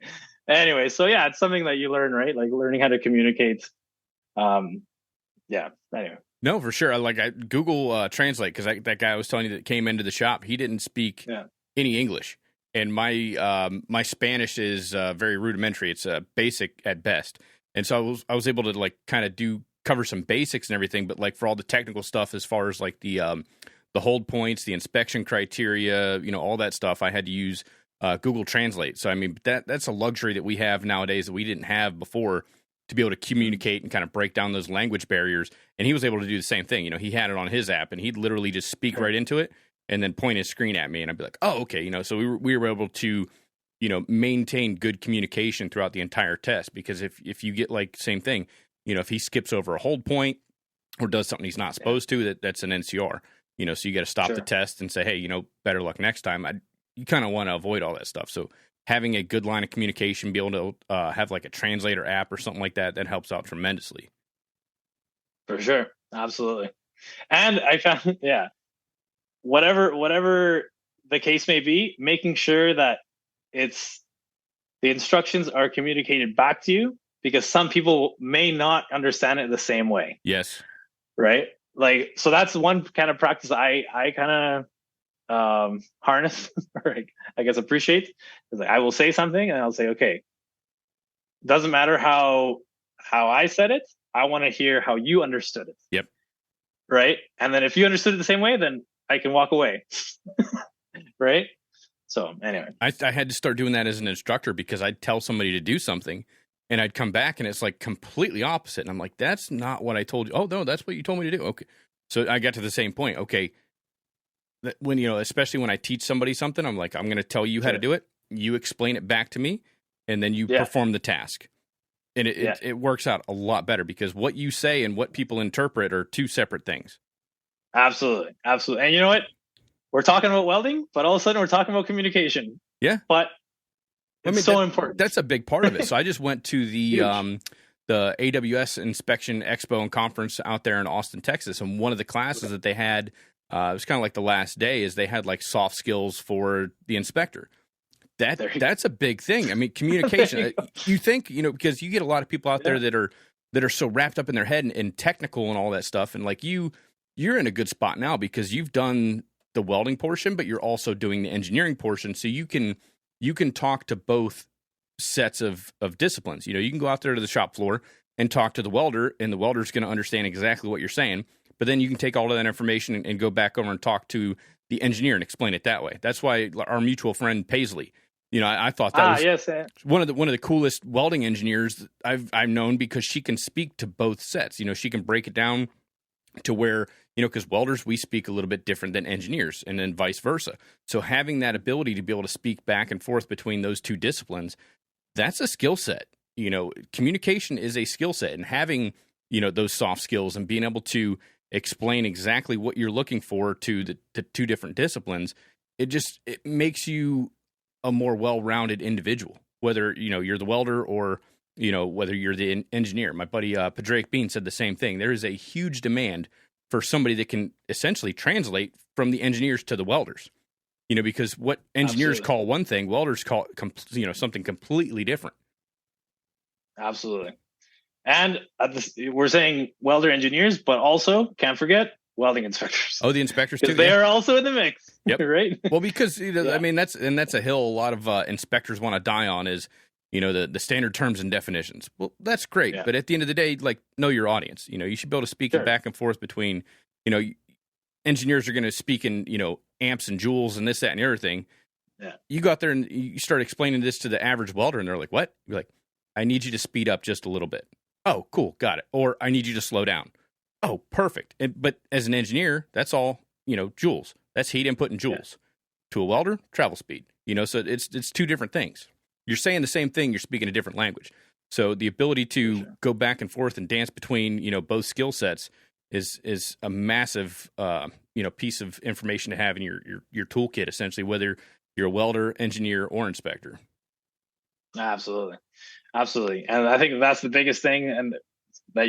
Anyway, so yeah, it's something that you learn, right? Like learning how to communicate. Yeah, anyway.
No, for sure. I Google Translate, because that guy I was telling you that came into the shop, he didn't speak any English. And my Spanish is very rudimentary. It's basic at best. And so I was able to, like, kind of cover some basics and everything, but, like, for all the technical stuff, as far as, like, the hold points, the inspection criteria, all that stuff, I had to use Google Translate. So I mean, that's a luxury that we have nowadays that we didn't have before, to be able to communicate and kind of break down those language barriers. And he was able to do the same thing. He had it on his app, and he'd literally just speak right into it and then point his screen at me, and I'd be like, oh, okay. So we were able to, maintain good communication throughout the entire test, because if you get, like, same thing, if he skips over a hold point or does something he's not supposed to, that's an NCR, so you got to stop the test and say, hey, better luck next time. You kind of want to avoid all that stuff. So having a good line of communication, be able to have, like, a translator app or something like that helps out tremendously.
For sure. Absolutely. And I found, whatever the case may be, making sure that the instructions are communicated back to you, because some people may not understand it the same way.
Yes.
Right. Like, so that's one kind of practice I kind of harness, or I guess appreciate. Is like, I will say something and I'll say, okay, doesn't matter how I said it. I want to hear how you understood it.
Yep.
Right. And then if you understood it the same way, then I can walk away. Right. So anyway,
I had to start doing that as an instructor, because I'd tell somebody to do something and I'd come back and it's like completely opposite. And I'm like, that's not what I told you. Oh, no, that's what you told me to do. Okay. So I got to the same point. Okay. When, especially when I teach somebody something, I'm like, I'm going to tell you how to do it. You explain it back to me, and then you perform the task. And it works out a lot better, because what you say and what people interpret are two separate things.
Absolutely. Absolutely. And you know what? We're talking about welding, but all of a sudden we're talking about communication.
Yeah.
But it's so important.
That's a big part of it. So I just went to the AWS Inspection Expo and Conference out there in Austin, Texas. And one of the classes that they had, it was kind of like the last day, is they had, like, soft skills for the inspector. That's a big thing. I mean, communication. You think, because you get a lot of people out there that are so wrapped up in their head and technical and all that stuff. And, like, you're in a good spot now, because you've done the welding portion, but you're also doing the engineering portion. So you can talk to both sets of disciplines. You can go out there to the shop floor and talk to the welder, and the welder's going to understand exactly what you're saying. But then you can take all of that information and go back over and talk to the engineer and explain it that way. That's why our mutual friend Paisley, I thought that was
yes,
one of the coolest welding engineers I've known, because she can speak to both sets. She can break it down to where, because welders, we speak a little bit different than engineers, and then vice versa. So having that ability to be able to speak back and forth between those two disciplines, that's a skill set. Communication is a skill set, and having, those soft skills and being able to explain exactly what you're looking for to the two different disciplines, it makes you a more well-rounded individual, whether, you're the welder or, whether you're the engineer. My buddy, Padraig Bean, said the same thing. There is a huge demand for somebody that can essentially translate from the engineers to the welders, because what engineers call one thing, welders call, something completely different.
Absolutely. And we're saying welder engineers, but also can't forget welding inspectors.
Oh, the inspectors too.
They are also in the mix.
Yep.
Right.
Well, because I mean, that's a hill a lot of inspectors want to die on, is the standard terms and definitions. Well, that's great, but at the end of the day, like, know your audience. You should be able to speak back and forth between. Engineers are going to speak in amps and joules and this, that, and the other thing.
Yeah.
You go out there and you start explaining this to the average welder, and they're like, "What?" You're like, "I need you to speed up just a little bit." Oh, cool, got it. Or I need you to slow down. Oh, perfect. But as an engineer, that's all, joules. That's heat input in joules. Yeah. To a welder, travel speed. So it's two different things. You're saying the same thing, you're speaking a different language. So the ability to go back and forth and dance between, both skill sets is a massive, piece of information to have in your toolkit, essentially, whether you're a welder, engineer, or inspector.
Absolutely. And I think that's the biggest thing, and that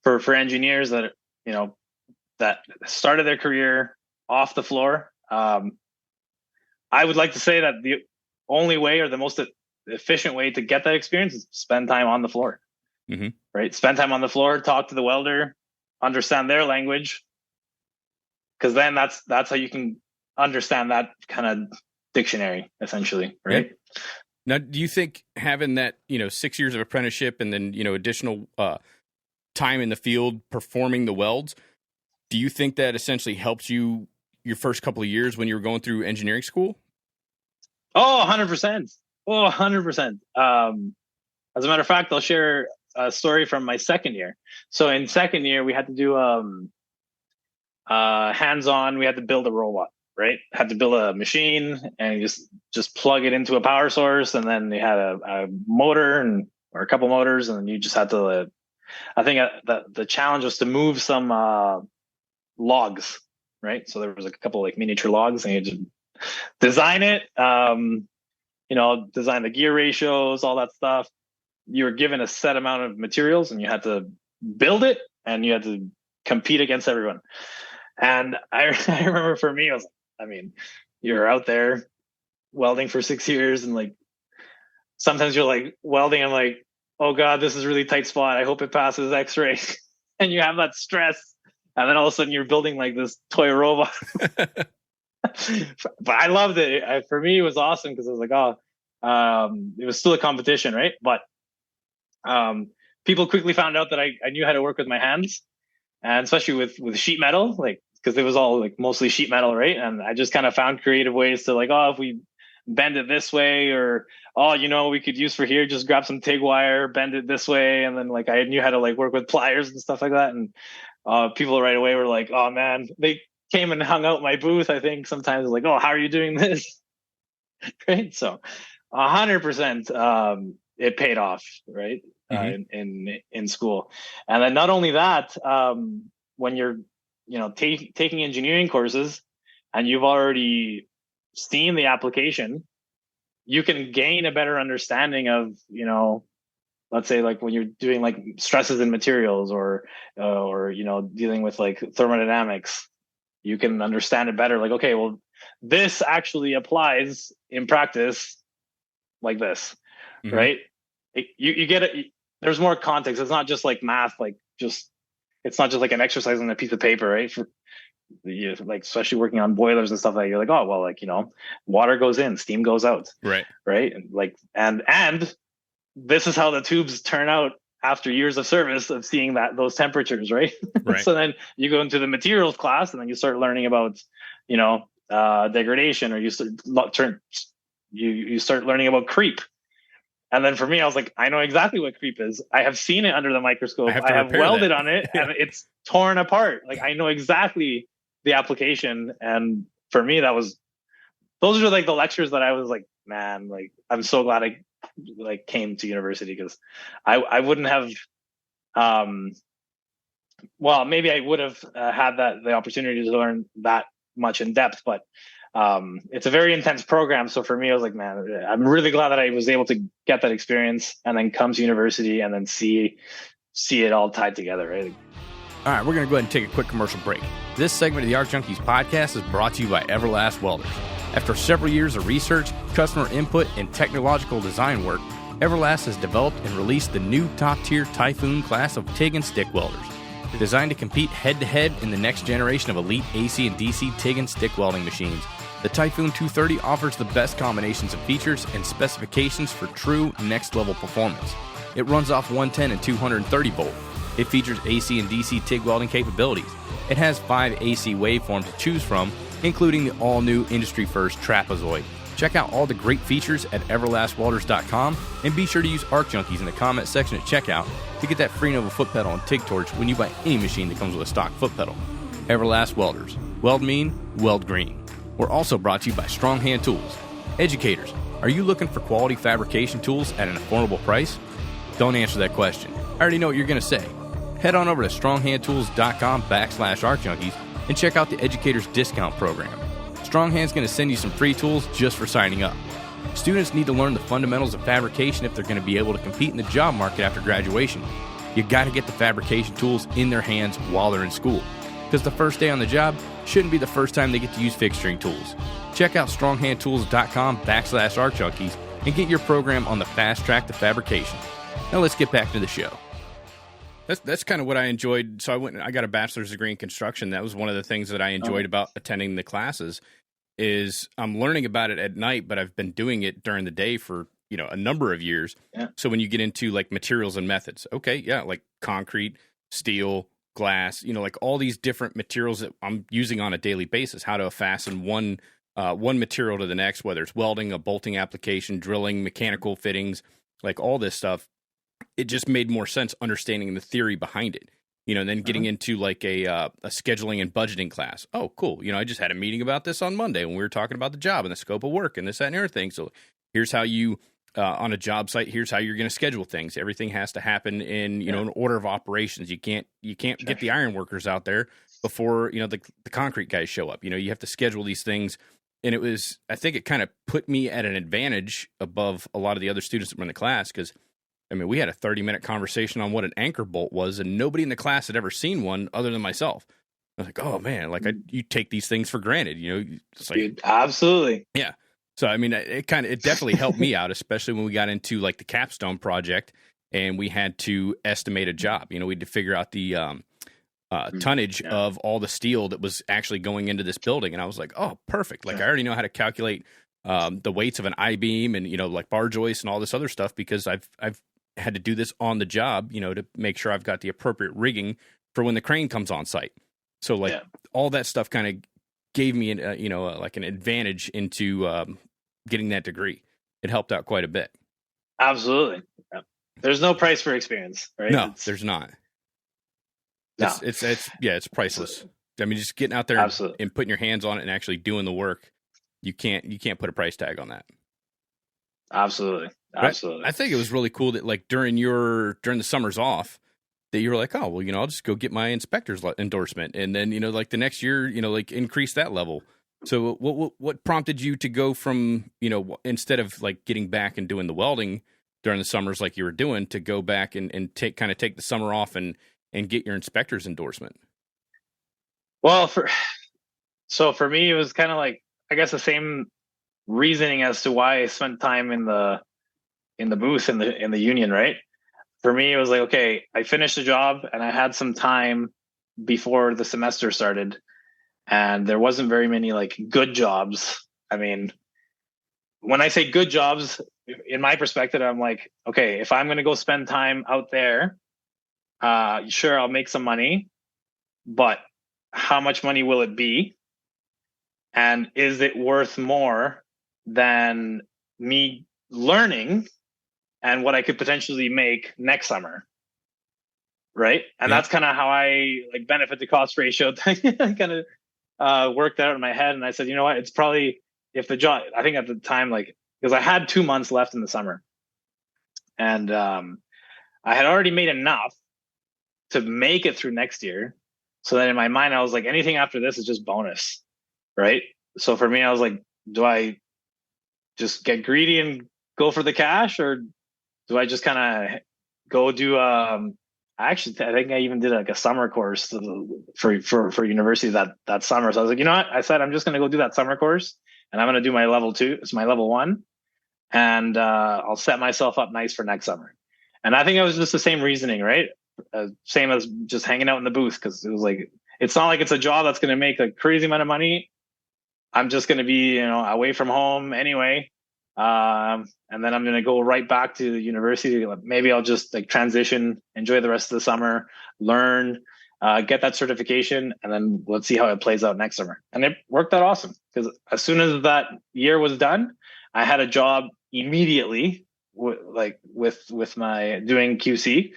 for engineers that, that started their career off the floor. I would like to say that the only way, or the most efficient way to get that experience, is spend time on the floor.
Mm-hmm.
Right? Spend time on the floor, talk to the welder, understand their language, because then that's how you can understand that kind of dictionary, essentially, right?
Yeah. Now, do you think having that 6 years of apprenticeship and then additional time in the field performing the welds, do you think that essentially helped you your first couple of years when you were going through engineering school?
Oh, 100%. Oh, 100%. As a matter of fact, I'll share a story from my second year. So in second year, we had to do hands-on. We had to build a robot, right? Had to build a machine and just plug it into a power source, and then they had a motor or a couple motors, and then you just had to. I think the challenge was to move some logs, right? So there was a couple like miniature logs, and you just design it. Design the gear ratios, all that stuff. You were given a set amount of materials, and you had to build it, and you had to compete against everyone. And I remember for me, you're out there welding for 6 years, and like sometimes you're like welding, I'm like, oh God, this is a really tight spot. I hope it passes X-ray. And you have that stress. And then all of a sudden you're building like this toy robot. But I loved it. For me, it was awesome because I was like, it was still a competition, right? But people quickly found out that I knew how to work with my hands, and especially with sheet metal, like, because it was all like mostly sheet metal, right? And I just kind of found creative ways to like, if we bend it this way, or we could use for here, just grab some TIG wire, bend it this way, and then like I knew how to like work with pliers and stuff like that. And people right away were like, oh man, they came and hung out my booth. I think sometimes like, oh, how are you doing this? Right. So 100% it paid off, right? Mm-hmm. In school. And then not only that, when you're taking engineering courses and you've already seen the application, you can gain a better understanding of let's say like when you're doing like stresses in materials or dealing with like thermodynamics, you can understand it better. Like, okay, well, this actually applies in practice like this. Mm-hmm. Right? You get it. There's more context. It's not just like math, it's not just like an exercise on a piece of paper, right? Like especially working on boilers and stuff like that, you're like, oh well, like water goes in, steam goes out, right? And like and this is how the tubes turn out after years of service of seeing those temperatures, right?
Right.
So then you go into the materials class and then you start learning about, degradation, or you start learning about creep. And then for me, I was like, I know exactly what creep is. I have seen it under the microscope. I have welded on it and it's torn apart. Like, I know exactly the application. And for me, those are like the lectures that I was like, man, like, I'm so glad I like came to university, because I wouldn't have, maybe I would have had the opportunity to learn that much in depth, but it's a very intense program. So for me, I was like, man, I'm really glad that I was able to get that experience and then come to university and then see it all tied together, right?
All right, we're going to go ahead and take a quick commercial break. This segment of the Arc Junkies podcast is brought to you by Everlast Welders. After several years of research, customer input, and technological design work, Everlast has developed and released the new top-tier Typhoon class of TIG and stick welders. Designed to compete head-to-head in the next generation of elite AC and DC TIG and stick welding machines, the Typhoon 230 offers the best combinations of features and specifications for true next-level performance. It runs off 110 and 230 volt. It features AC and DC TIG welding capabilities. It has 5 AC waveforms to choose from, including the all-new industry-first trapezoid. Check out all the great features at everlastwelders.com, and be sure to use Arc Junkies in the comment section at checkout to get that free Nova foot pedal and TIG torch when you buy any machine that comes with a stock foot pedal. Everlast Welders. Weld mean, weld green. We're also brought to you by Strong Hand Tools. Educators, are you looking for quality fabrication tools at an affordable price? Don't answer that question. I already know what you're going to say. Head on over to stronghandtools.com/ArcJunkies and check out the Educators Discount Program. Stronghand's going to send you some free tools just for signing up. Students need to learn the fundamentals of fabrication if they're going to be able to compete in the job market after graduation. You got to get the fabrication tools in their hands while they're in school, because the first day on the job shouldn't be the first time they get to use fixturing tools. Check out stronghandtools.com/ArcJunkies and get your program on the fast track to fabrication. Now let's get back to the show. That's kind of what I enjoyed. So I got a bachelor's degree in construction. That was one of the things that I enjoyed about attending the classes, is I'm learning about it at night, but I've been doing it during the day for, a number of years. Yeah. So when you get into like materials and methods, like concrete, steel, glass, like all these different materials that I'm using on a daily basis, how to fasten one material to the next, whether it's welding, a bolting application, drilling, mechanical fittings, like all this stuff. It just made more sense understanding the theory behind it, and then getting into like a scheduling and budgeting class. Oh, cool. I just had a meeting about this on Monday when we were talking about the job and the scope of work and this, that, and everything. So here's how you, on a job site, here's how you're going to schedule things. Everything has to happen in, an order of operations. You can't get the iron workers out there before, the concrete guys show up. You have to schedule these things. And I think it kind of put me at an advantage above a lot of the other students that were in the class, because we had a 30-minute conversation on what an anchor bolt was, and nobody in the class had ever seen one other than myself. I was like, oh, man, you take these things for granted, It's like,
dude, absolutely.
Yeah. So, it definitely helped me out, especially when we got into, like, the capstone project, and we had to estimate a job. We had to figure out the tonnage of all the steel that was actually going into this building. And I was like, oh, perfect. Like, I already know how to calculate the weights of an I-beam and, like bar joists and all this other stuff, because I've had to do this on the job, to make sure I've got the appropriate rigging for when the crane comes on site. So all that stuff kind of gave me an advantage into getting that degree. It helped out quite a bit.
Absolutely. Yeah. There's no price for experience, right?
No, there's not. It's priceless. Just getting out there and putting your hands on it and actually doing the work. You can't put a price tag on that.
Absolutely.
I think it was really cool that like during the summers off that you were like, oh, well, I'll just go get my inspector's endorsement. And then, like the next year, increase that level. So what prompted you to go from, instead of like getting back and doing the welding during the summers like you were doing, to go back and take the summer off and get your inspector's endorsement?
Well, for me, it was kind of like, I guess, the same reasoning as to why I spent time in the booth in the union, right? For me, it was like, okay, I finished the job and I had some time before the semester started, and there wasn't very many like good jobs. When I say good jobs, in my perspective, I'm like, okay, if I'm going to go spend time out there, sure, I'll make some money, but how much money will it be? And is it worth more than me learning and what I could potentially make next summer? Right. And that's kind of how I like benefit to cost ratio thing. I kind of worked that out in my head. And I said, you know what, it's probably if the job, I think at the time, like, because I had 2 months left in the summer and I had already made enough to make it through next year. So then in my mind, I was like, anything after this is just bonus. Right. So for me, I was like, do I just get greedy and go for the cash, or do I just kind of go do, actually, I think I even did like a summer course for university that summer. So I was like, you know what? I said, I'm just going to go do that summer course and I'm going to do my level 2. It's my level 1. And I'll set myself up nice for next summer. And I think it was just the same reasoning, right? Same as just hanging out in the booth. Cause it was like, it's not like it's a job that's going to make a crazy amount of money. I'm just going to be, away from home anyway. And then I'm going to go right back to the university. Maybe I'll just like transition, enjoy the rest of the summer, learn, get that certification, and then let's see how it plays out next summer. And it worked out awesome because as soon as that year was done, I had a job immediately with my doing QC.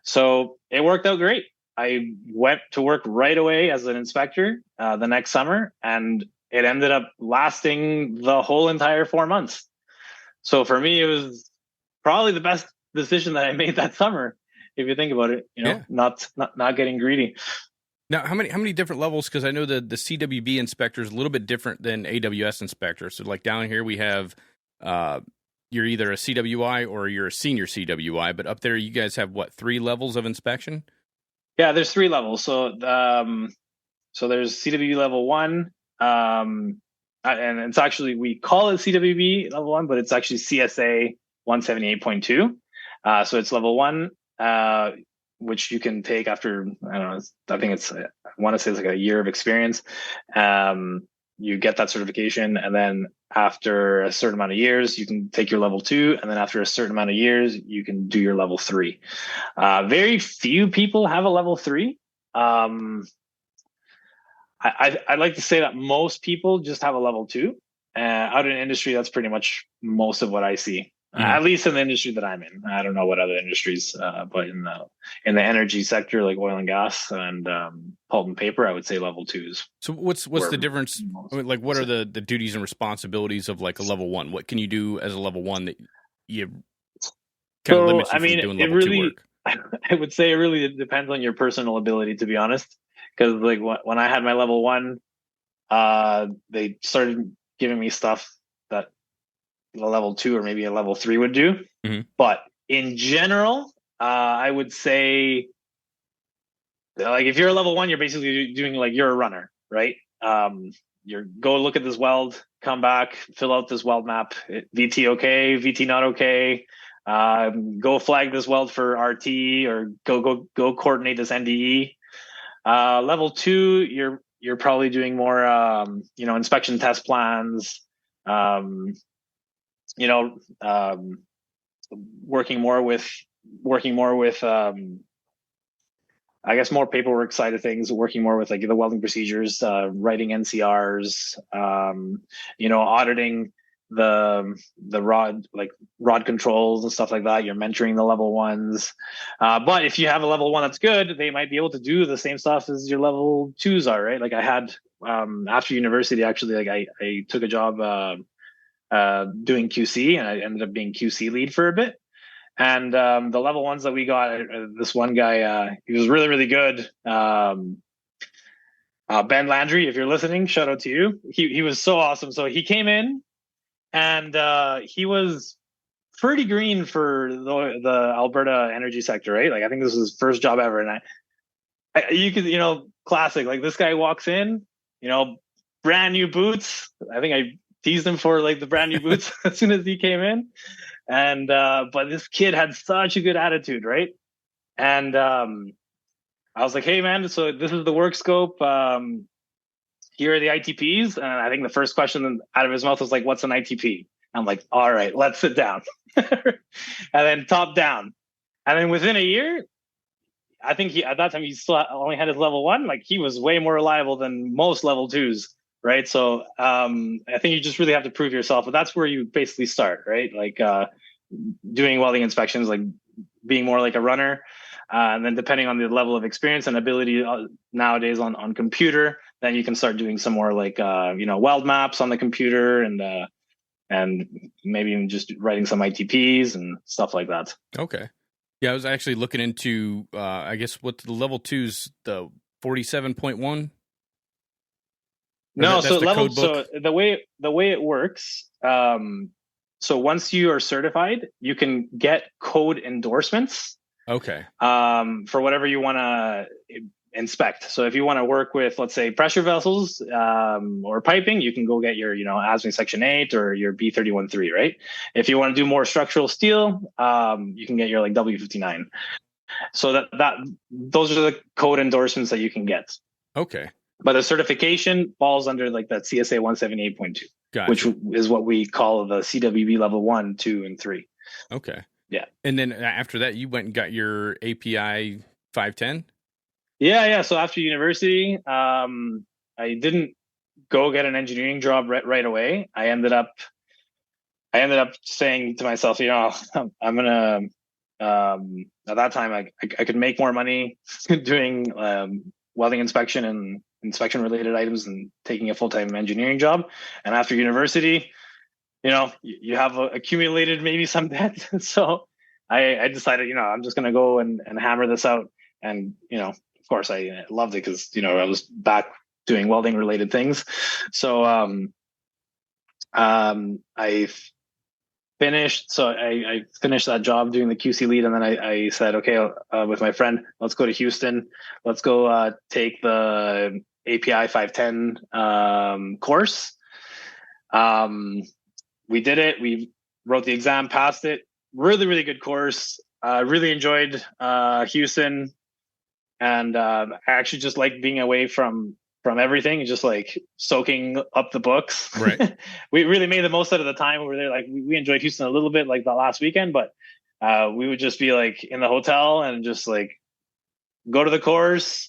So it worked out great. I went to work right away as an inspector the next summer, and it ended up lasting the whole entire 4 months. So for me, it was probably the best decision that I made that summer. If you think about it, not getting greedy.
Now, how many different levels? Because I know the CWB inspector is a little bit different than AWS inspector. So like down here we have you're either a CWI or you're a senior CWI. But up there, you guys have what, 3 levels of inspection?
Yeah, there's 3 levels. So there's CWB level 1. And it's actually, we call it CWB level 1, but it's actually CSA 178.2. So it's level 1, which you can take after, I don't know, I think I want to say it's like a year of experience. You get that certification, and then after a certain amount of years, you can take your level 2, and then after a certain amount of years, you can do your level 3. Very few people have a level 3. I'd like to say that most people just have a level 2. Out in industry, that's pretty much most of what I see. At least in the industry that I'm in. I don't know what other industries, but in the energy sector, like oil and gas and pulp and paper, I would say level 2s.
So what's the difference? Like, what are the duties and responsibilities of like a level 1? What can you do as a level 1 that you kind of limits you from doing level 2 work?
I would say it really depends on your personal ability, to be honest. Because like when I had my level 1, they started giving me stuff that a level 2 or maybe a level 3 would do. Mm-hmm. But in general, I would say like if you're a level 1, you're basically doing like you're a runner, right? You're go look at this weld, come back, fill out this weld map, VT okay, VT not okay. Go flag this weld for RT or go coordinate this NDE. Level 2, you're probably doing more, inspection test plans, working more with, I guess more paperwork side of things, working more with like the welding procedures, writing NCRs, auditing the rod controls and stuff like that. You're mentoring the level 1s. But if you have a level 1 that's good, they might be able to do the same stuff as your level 2s are, right? Like I had, after university, actually, like I took a job, doing QC, and I ended up being QC lead for a bit. And, the level 1s that we got, this one guy, he was really, really good. Ben Landry, if you're listening, shout out to you. He was so awesome. So he came in, and he was pretty green for the Alberta energy sector, right? Like I think this was his first job ever, and you could, classic. Like this guy walks in, brand new boots. I think I teased him for like the brand new boots as soon as he came in, and but this kid had such a good attitude, right? And I was like, hey man, so this is the work scope. Here are the ITPs. And I think the first question out of his mouth was like, what's an ITP? I'm like, all right, let's sit down. And then top down. And then within a year, I think at that time he still only had his level 1. Like, he was way more reliable than most level 2s, right? So I think you just really have to prove yourself, but that's where you basically start, right? Like doing welding inspections, like being more like a runner, and then depending on the level of experience and ability nowadays on computer, then you can start doing some more like weld maps on the computer, and maybe even just writing some ITPs and stuff like that.
Okay. Yeah, I was actually looking into, I guess, what the level 2's, the 47.1?
No, so level, so the way it works, so once you are certified, you can get code endorsements.
Okay.
For whatever you want to inspect. So if you want to work with, let's say, pressure vessels or piping, you can go get your, ASME Section 8 or your B31.3, right? If you want to do more structural steel, you can get your like W59. So those are the code endorsements that you can get.
Okay.
But the certification falls under like that CSA 178.2,
gotcha.
Which is what we call the CWB level 1, 2, and 3.
Okay.
Yeah.
And then after that, you went and got your API 510?
Yeah. So after university, I didn't go get an engineering job right away. I ended up saying to myself, I'm gonna. At that time, I could make more money doing welding inspection and inspection related items and taking a full-time engineering job. And after university, you have accumulated maybe some debt. So I decided, I'm just gonna go and hammer this out. And of course, I loved it because I was back doing welding related things. So I finished. So I finished that job doing the QC lead, and then I said, okay, with my friend, let's go to Houston. Let's go take the API 510 course. We did it. We wrote the exam, passed it. Really, really good course. Really enjoyed Houston. And I actually just like being away from everything, just like soaking up the books.
Right.
We really made the most out of the time. We were there. Like we enjoyed Houston a little bit, like the last weekend, but we would just be like in the hotel and just like go to the course.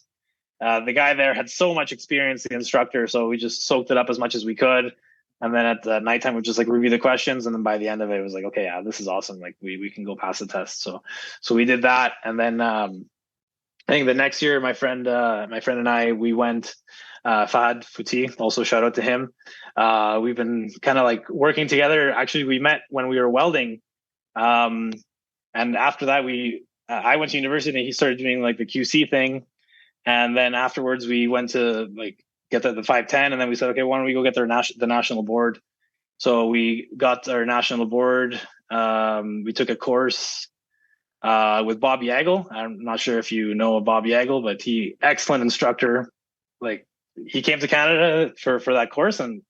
The guy there had so much experience, the instructor, so we just soaked it up as much as we could. And then at the nighttime, we'd just like review the questions. And then by the end of it, it was like, okay, yeah, this is awesome. Like we can go pass the test. So we did that. And then I think the next year, my friend and I, we went, Fahad Futi, also shout out to him. We've been kind of like working together. Actually, we met when we were welding. And after that, I went to university and he started doing like the QC thing. And then afterwards we went to like get the 510, and then we said, okay, why don't we go get the national board? So we got our national board. We took a course with Bob Yagel. I'm not sure if you know Bob Yagel, but excellent instructor. Like he came to Canada for that course, and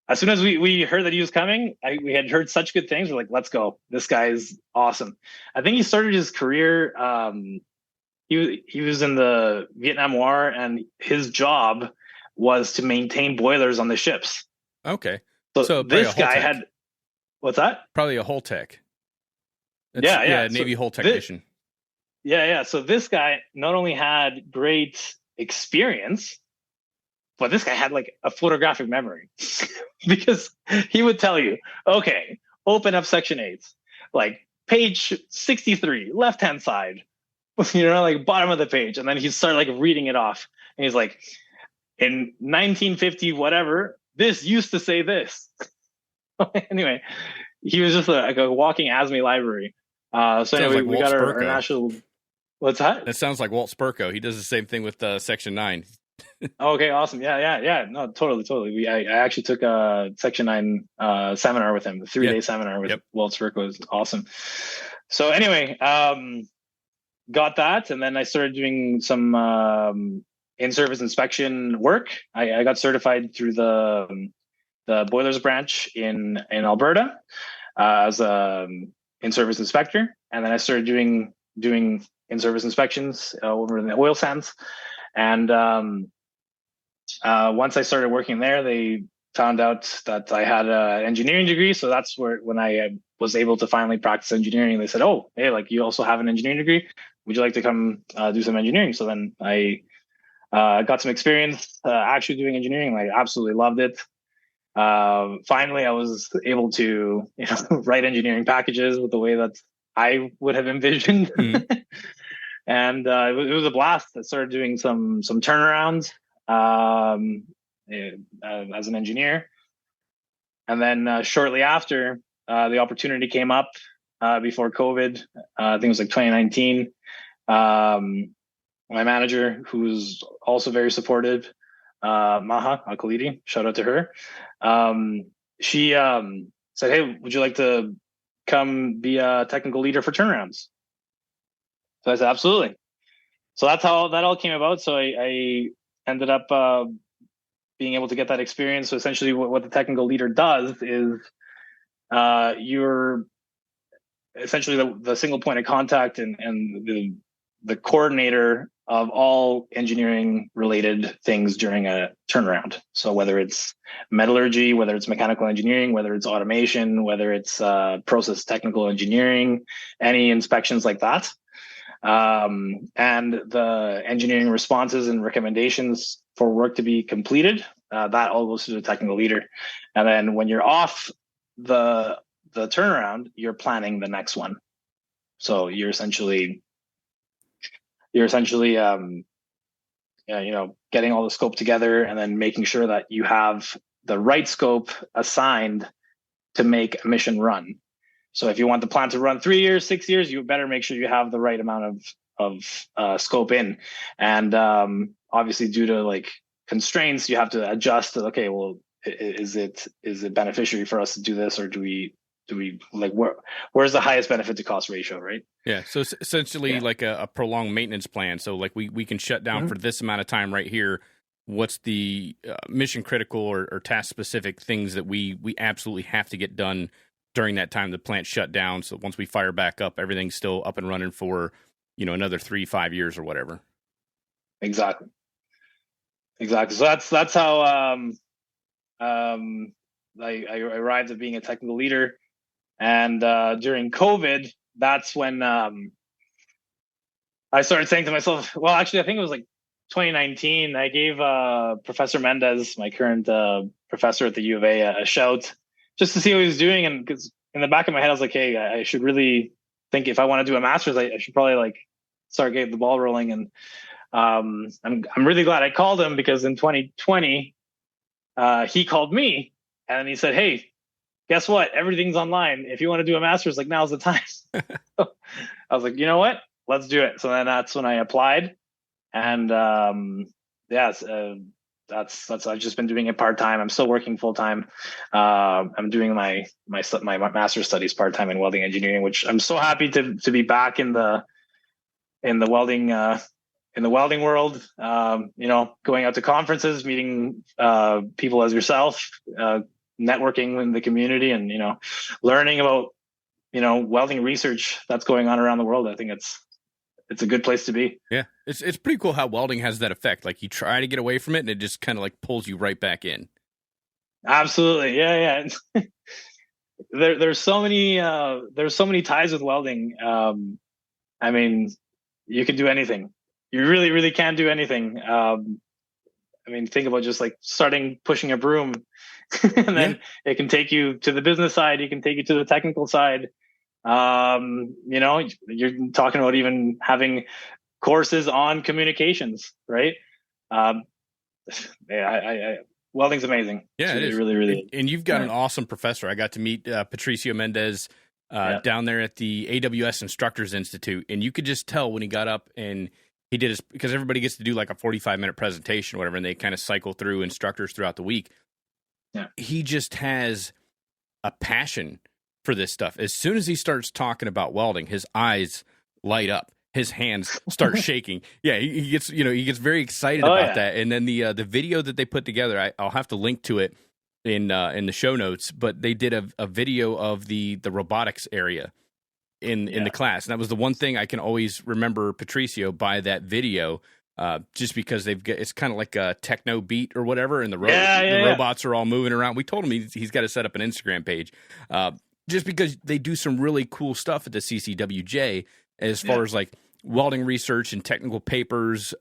as soon as we heard that he was coming, we had heard such good things. We're like, let's go. This guy is awesome. I think he started his career. He was in the Vietnam War, and his job was to maintain boilers on the ships.
Okay.
So this guy had, what's that?
Probably a hull tech.
Yeah.
Navy hull technician.
So this guy not only had great experience, but this guy had like a photographic memory because he would tell you, okay, open up section 8, like page 63, left-hand side, like bottom of the page. And then he'd start like reading it off. And he's like, in 1950, whatever, this used to say this. Anyway, he was just like a walking ASME library. So anyway,
like
we got our national. What's that?
That sounds like Walt Spurko. He does the same thing with Section 9.
Okay, awesome. Yeah. No, totally. I actually took a Section 9 seminar with him, a 3-day seminar with Walt Spurko. It was awesome. So anyway, got that, and then I started doing some in-service inspection work. I got certified through the boilers branch in Alberta as a in-service inspector, and then I started doing in-service inspections over in the oil sands. And once I started working there, they found out that I had an engineering degree. So that's when I was able to finally practice engineering. They said, "Oh, hey, like you also have an engineering degree. Would you like to come do some engineering?" So then I got some experience actually doing engineering. Like, absolutely loved it. Finally, I was able to write engineering packages with the way that I would have envisioned. And it was a blast. I started doing some turnarounds as an engineer. And then shortly after, the opportunity came up before COVID. I think it was like 2019. My manager, who's also very supportive, Maha Alkalidi, shout out to her. She said, "Hey, would you like to come be a technical leader for turnarounds?" So I said, "Absolutely." So that's how that all came about. So I ended up being able to get that experience. So essentially what the technical leader does is you're essentially the single point of contact and the coordinator of all engineering related things during a turnaround. So whether it's metallurgy, whether it's mechanical engineering, whether it's automation, whether it's process technical engineering, any inspections like that. And the engineering responses and recommendations for work to be completed, that all goes to the technical leader. And then when you're off the turnaround, you're planning the next one. So you're essentially getting all the scope together and then making sure that you have the right scope assigned to make a mission run. So if you want the plant to run 3 years, 6 years, you better make sure you have the right amount of scope in. And obviously, due to like constraints, you have to adjust to, okay, well, is it beneficiary for us to do this, or do we like where's the highest benefit to cost ratio, right?
Yeah. So essentially like a prolonged maintenance plan. So like we can shut down for this amount of time right here. What's the mission critical or task specific things that we absolutely have to get done during that time the plant shut down? So once we fire back up, everything's still up and running for, another 3-5 years or whatever.
Exactly. So that's how I arrived at being a technical leader. And during COVID, that's when I started saying to myself, well, actually, I think it was like 2019. I gave Professor Mendez, my current professor at the U of A, a shout just to see what he was doing. And because in the back of my head, I was like, hey, I should really think if I want to do a master's, I should probably like start getting the ball rolling. And I'm really glad I called him, because in 2020, he called me and he said, hey, guess what? Everything's online. If you want to do a master's, like, now's the time. I was like, you know what? Let's do it. So then that's when I applied. And that's I've just been doing it part-time. I'm still working full-time. I'm doing my master's studies part-time in welding engineering, which I'm so happy to be back in the welding world, going out to conferences, meeting people as yourself, networking in the community, and learning about welding research that's going on around the world. I think it's a good place to be.
Yeah, it's pretty cool how welding has that effect. Like, you try to get away from it, and it just kind of like pulls you right back in.
Absolutely, yeah. There's so many ties with welding. I mean, you can do anything. You really, really can do anything. Think about just like pushing a broom, and then it can take you to the business side. You can take you to the technical side. You're talking about even having courses on communications, right? Welding's amazing.
Yeah, it is.
Really, really.
And you've got an awesome professor. I got to meet Patricio Mendez down there at the AWS Instructors Institute, and you could just tell when he got up and he did his, because everybody gets to do like a 45-minute presentation or whatever, and they kind of cycle through instructors throughout the week. Yeah. He just has a passion for this stuff. As soon as he starts talking about welding, his eyes light up, his hands start shaking. Yeah, he gets very excited about that. And then the video that they put together, I'll have to link to it in the show notes, but they did a video of the robotics area in the class. And that was the one thing I can always remember Patricio by that video. just because it's kind of like a techno beat or whatever, and the
Yeah.
robots are all moving around. We told him he's got to set up an Instagram page, just because they do some really cool stuff at the CCWJ as far as like welding research and technical papers.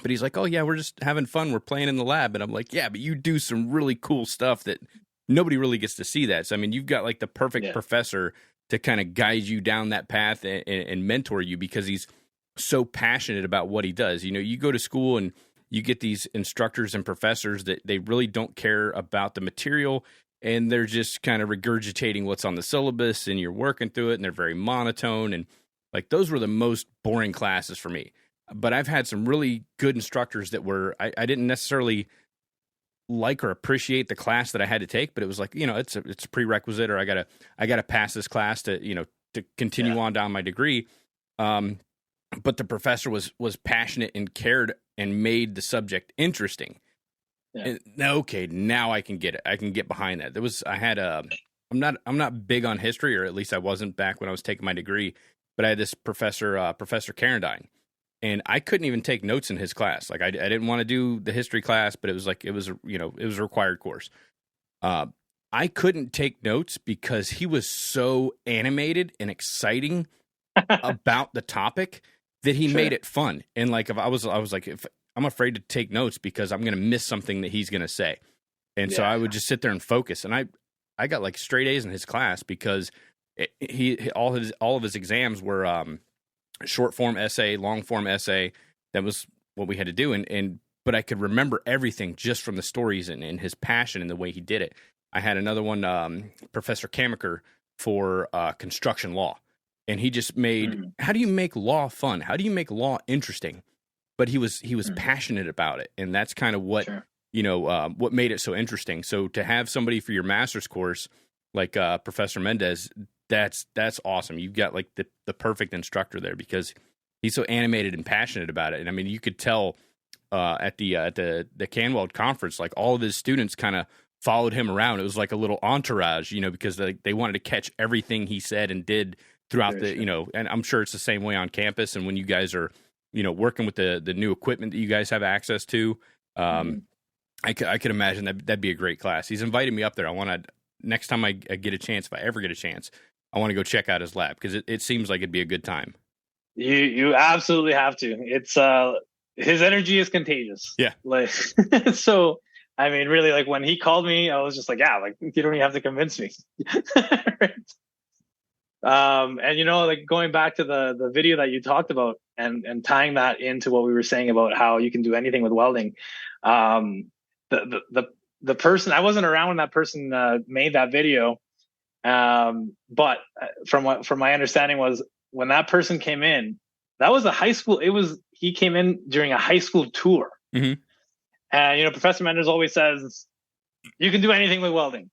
But he's like, oh yeah, we're just having fun. We're playing in the lab. And I'm like, yeah, but you do some really cool stuff that nobody really gets to see that. So, I mean, you've got like the perfect professor to kind of guide you down that path and mentor you, because he's so passionate about what he does. You know, you go to school and you get these instructors and professors that they really don't care about the material, and they're just kind of regurgitating what's on the syllabus, and you're working through it, and they're very monotone. And like, those were the most boring classes for me. But I've had some really good instructors that were, I didn't necessarily like or appreciate the class that I had to take, but it was like, you know, it's a prerequisite, or I gotta pass this class to, you know, to continue on down my degree. But the professor was passionate and cared and made the subject interesting. Yeah. And, okay, now I can get it. I can get behind that. I'm not big on history, or at least I wasn't back when I was taking my degree, but I had this professor, Professor Carradine. And I couldn't even take notes in his class. Like, I didn't want to do the history class, but it was a required course. I couldn't take notes because he was so animated and exciting about the topic that he made it fun. And like, if I was like, if I'm afraid to take notes because I'm going to miss something that he's going to say. And so I would just sit there and focus. And I got like straight A's in his class because all of his exams were, short form essay, long form essay. That was what we had to do. But I could remember everything just from the stories and his passion and the way he did it. I had another one, Professor Kamaker, for construction law. And he just made, how do you make law fun? How do you make law interesting? But he was passionate about it. And that's kind of what, what made it so interesting. So to have somebody for your master's course, like Professor Mendez, that's awesome. You've got like the perfect instructor there, because he's so animated and passionate about it. And I mean, you could tell at the CanWeld conference, like all of his students kind of followed him around. It was like a little entourage, because they wanted to catch everything he said and did throughout and I'm sure it's the same way on campus. And when you guys are, working with the new equipment that you guys have access to, I could imagine that'd be a great class. He's invited me up there. Next time I get a chance, if I ever get a chance, I want to go check out his lab, because it seems like it'd be a good time. You
absolutely have to. It's his energy is contagious.
Yeah.
Like, so I mean, really, like when he called me, I was just like, yeah, like you don't even have to convince me. Right? And like going back to the video that you talked about and tying that into what we were saying about how you can do anything with welding. The person, I wasn't around when that person made that video. But from my understanding was, when that person came in, that was he came in during a high school tour. Mm-hmm. And, Professor Mendez always says, you can do anything with welding.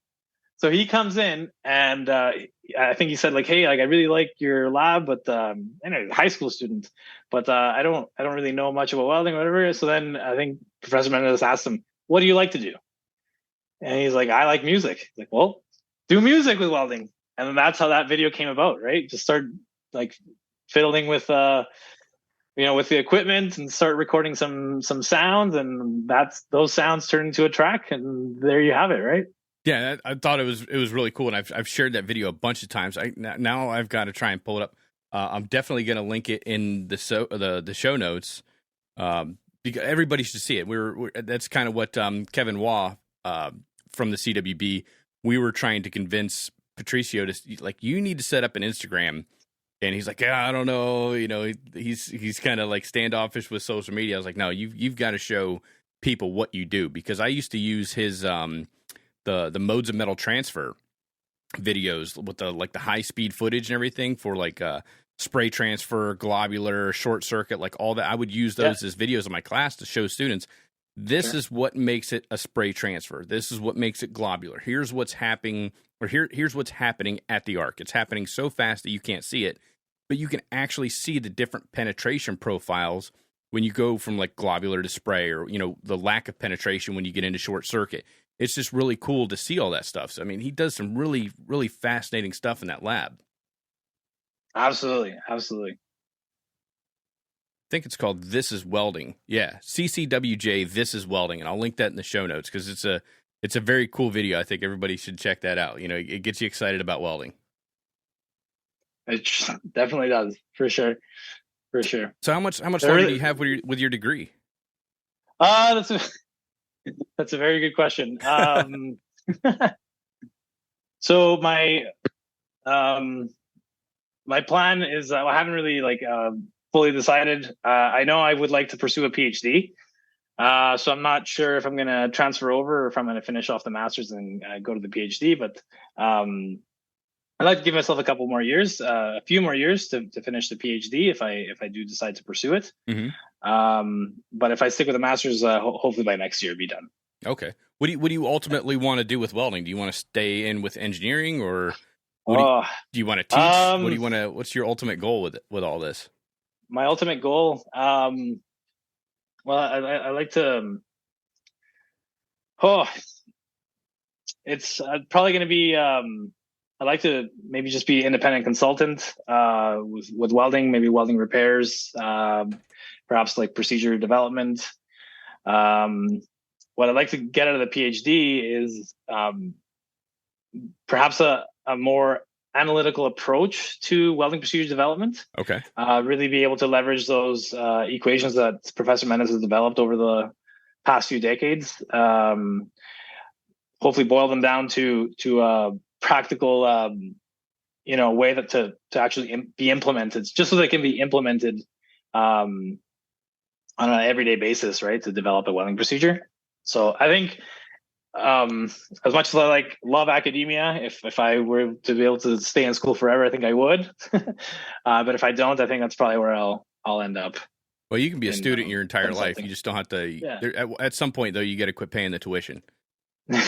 So he comes in and, I think he said like, hey, like, I really like your lab, but, anyway, high school student, but, I don't really know much about welding or whatever. So then I think Professor Mendez asked him, what do you like to do? And he's like, I like music. He's like, well, do music with welding. And then that's how that video came about, right? Just start like fiddling with, with the equipment and start recording some sounds. And those sounds turn into a track. And there you have it, right?
Yeah, I thought it was really cool. And I've shared that video a bunch of times. Now I've got to try and pull it up. I'm definitely going to link it in the show notes, because everybody should see it. That's kind of what Kevin Waugh from the CWB, we were trying to convince Patricio to, like, you need to set up an Instagram. And he's like, yeah, I don't know. He's kind of like standoffish with social media. I was like, no, you've got to show people what you do, because I used to use his the modes of metal transfer videos with the high speed footage and everything for like spray transfer, globular, short circuit, like all that. I would use those as videos in my class to show students, this is what makes it a spray transfer. This is what makes it globular. Here's what's happening, or here's what's happening at the arc. It's happening so fast that you can't see it, but you can actually see the different penetration profiles when you go from like globular to spray, or, the lack of penetration when you get into short circuit. It's just really cool to see all that stuff. So, I mean, he does some really, really fascinating stuff in that lab.
Absolutely. Absolutely.
think it's called This Is Welding. Yeah, CCWJ This Is Welding, and I'll link that in the show notes because it's a very cool video. I think everybody should check that out. You know, it gets you excited about welding.
It definitely does, for sure.
So how much longer do you have with your degree?
That's a very good question. So my plan is I haven't really fully decided. I know I would like to pursue a PhD. So I'm not sure if I'm going to transfer over or if I'm going to finish off the master's and go to the PhD. But I'd like to give myself a few more years to finish the PhD if I do decide to pursue it.
Mm-hmm.
But if I stick with the master's, hopefully by next year, be done.
Okay. What do you ultimately want to do with welding? Do you want to stay in with engineering, or do you want to teach? What do you want to? What's your ultimate goal with all this?
My ultimate goal, well, I like to. It's probably going to be. I'd like to maybe just be independent consultant with welding, maybe welding repairs, perhaps like procedure development. What I'd like to get out of the PhD is perhaps a more analytical approach to welding procedure development.
Okay.
Really be able to leverage those equations that Professor Mendes has developed over the past few decades. Hopefully boil them down to a practical, way that to actually be implemented, just so they can be implemented on an everyday basis, right? To develop a welding procedure. So I think, as much as I love academia, if I were to be able to stay in school forever, I think I would. But if I don't, I think that's probably where I'll end up.
Well, you can be a student your entire life. You just don't have to.
Yeah.
At some point, though, you got to quit paying the tuition.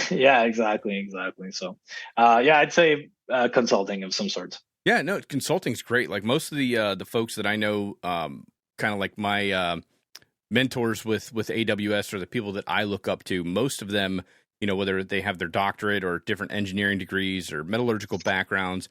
Yeah, exactly. So, I'd say consulting of some sort.
Yeah, no, consulting's great. Like most of the folks that I know, kind of like my mentors with AWS, or the people that I look up to, most of them, whether they have their doctorate or different engineering degrees or metallurgical backgrounds,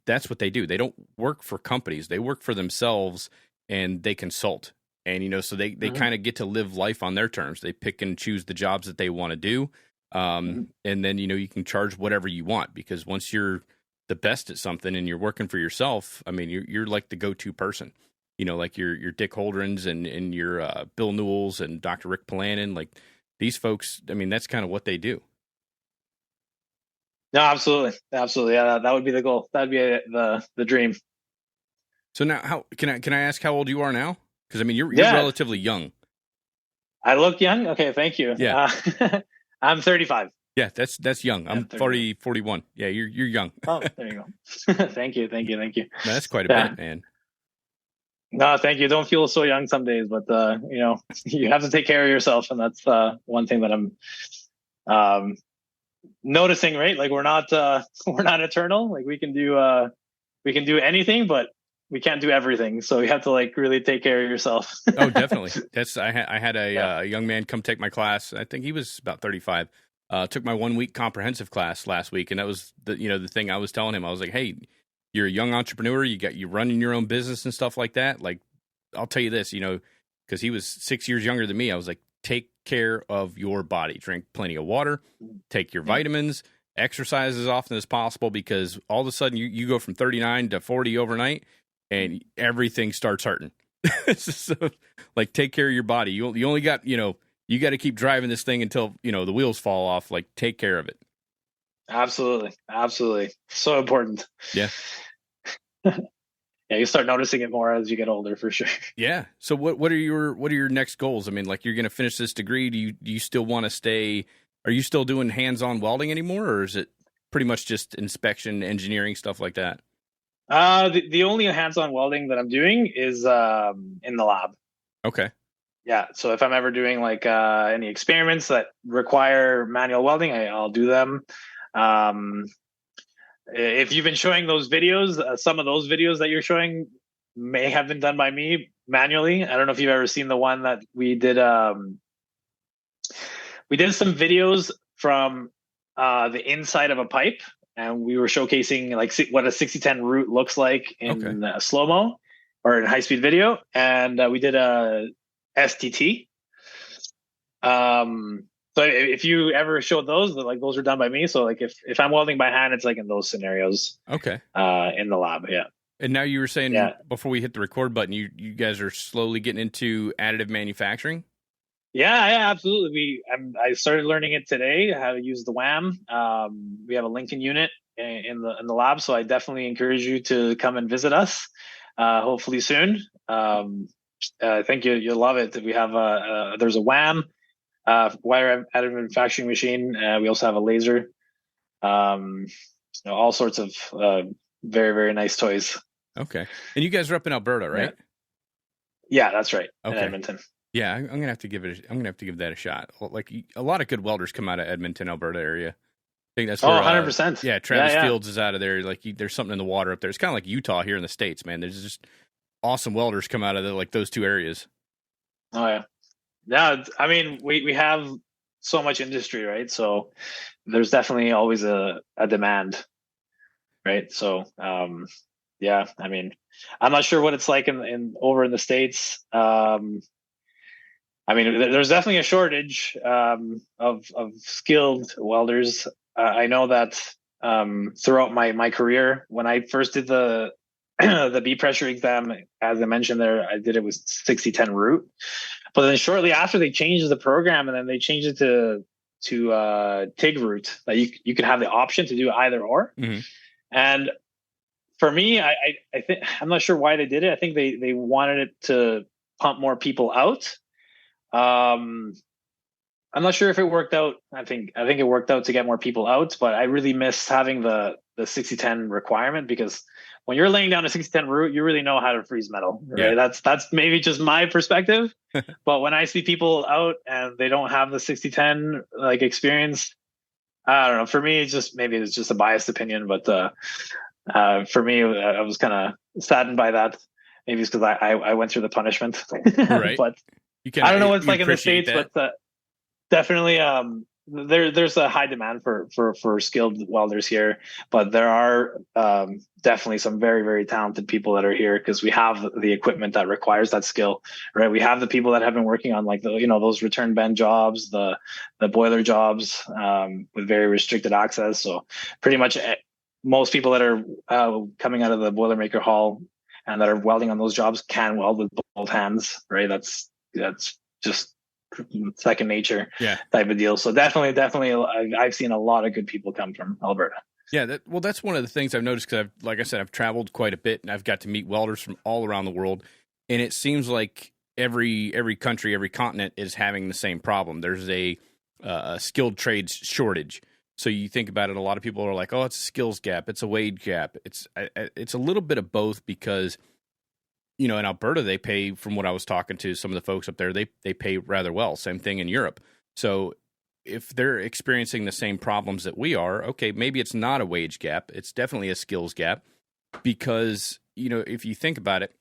that's what they do. They don't work for companies. They work for themselves, and they consult. And, so they kind of get to live life on their terms. They pick and choose the jobs that they want to do. And then, you can charge whatever you want, because once you're the best at something and you're working for yourself, I mean, you're like the go-to person, like your Dick Holdrens and your Bill Newells and Dr. Rick Palanin, like these folks. I mean, that's kind of what they do.
No, absolutely. Yeah, that would be the goal. That'd be the dream.
So now, how can I ask how old you are now? Because I mean, you're relatively young.
I look young. Okay, thank you.
Yeah.
I'm 35.
Yeah, that's young. I'm 41. Yeah, you're young.
Oh, there you go. Thank you.
No, that's quite a bit, man.
No, thank you. Don't feel so young some days, but you have to take care of yourself, and that's one thing that I'm noticing. Right, like we're not eternal. Like we can do anything, but we can't do everything. So you have to really take care of yourself.
Oh, definitely. I had a young man come take my class. I think he was about 35. Took my 1 week comprehensive class last week. And that was the thing I was telling him. I was like, hey, you're a young entrepreneur. You running your own business and stuff like that. Like, I'll tell you this, cause he was 6 years younger than me. I was like, take care of your body, drink plenty of water, take your vitamins, exercise as often as possible, because all of a sudden you go from 39 to 40 overnight, and everything starts hurting. So, take care of your body. You only got, you got to keep driving this thing until, the wheels fall off. Like, take care of it.
Absolutely. So important.
Yeah.
Yeah, you start noticing it more as you get older, for sure.
Yeah. So what are your next goals? I mean, you're going to finish this degree. Do you still want to stay? Are you still doing hands-on welding anymore, or is it pretty much just inspection, engineering, stuff like that?
The only hands-on welding that I'm doing is in the lab.
Okay.
Yeah. So if I'm ever doing any experiments that require manual welding, I'll do them. If you've been showing those videos, some of those videos that you're showing may have been done by me manually. I don't know if you've ever seen the one that we did. We did some videos from the inside of a pipe, and we were showcasing what a 6010 root looks like in slow-mo. or in high speed video, and we did a STT. So if you ever showed those, like those were done by me. So like if I'm welding by hand, it's like in those scenarios.
Okay.
In the lab, yeah.
And now you were saying before we hit the record button, you guys are slowly getting into additive manufacturing.
Yeah, absolutely. I started learning it today, how to use the WAM. We have a Lincoln unit in the lab, so I definitely encourage you to come and visit us. Hopefully soon. I think you'll love it. We have there's a WAM. Wire additive manufacturing machine. We also have a laser. All sorts of very, very nice toys.
Okay. And you guys are up in Alberta, right?
Yeah, that's right.
Okay.
In Edmonton.
Yeah, I'm gonna have to give that a shot. Like a lot of good welders come out of Edmonton, Alberta area. I think that's where
100%.
Yeah, Travis Fields is out of there. Like there's something in the water up there. It's kind of like Utah here in the States, man. There's just awesome welders come out of like those two areas.
Oh yeah. Yeah, I mean, we have so much industry, right? So there's definitely always a demand, right? So yeah, I mean, I'm not sure what it's like in over in the States. I mean, there's definitely a shortage of skilled welders. I know that throughout my career, when I first did the the B pressure exam, as I mentioned there, I did it with 60-10 route. But then shortly after, they changed the program, and then they changed it to TIG route. That you could have the option to do either or. Mm-hmm. And for me, I think I'm not sure why they did it. I think they wanted it to pump more people out. I'm not sure if it worked out. I think it worked out to get more people out, but I really miss having the 60-10 requirement, because when you're laying down a 60-10 route, you really know how to freeze metal. Right? Yeah. That's maybe just my perspective, but when I see people out and they don't have the 60-10 like experience, I don't know. For me, it's just a biased opinion, but for me, I was kind of saddened by that. Maybe it's because I went through the punishment,
right?
But I don't know what it's like in the States, but definitely there's a high demand for skilled welders here, but there are definitely some very, very talented people that are here because we have the equipment that requires that skill, right? We have the people that have been working on like those return bend jobs, the boiler jobs with very restricted access. So pretty much most people that are coming out of the Boilermaker Hall and that are welding on those jobs can weld with both hands, right? That's just second nature type of deal. So definitely I've seen a lot of good people come from Alberta.
Yeah, that's one of the things I've noticed, because like I said, I've traveled quite a bit and I've got to meet welders from all around the world, and it seems like every country, every continent is having the same problem. There's a skilled trades shortage. So you think about it, a lot of people are like, oh, it's a skills gap, it's a wage gap. It's a little bit of both, because in Alberta, they pay, from what I was talking to some of the folks up there, they pay rather well. Same thing in Europe. So if they're experiencing the same problems that we are, okay, maybe it's not a wage gap. It's definitely a skills gap, because, if you think about it,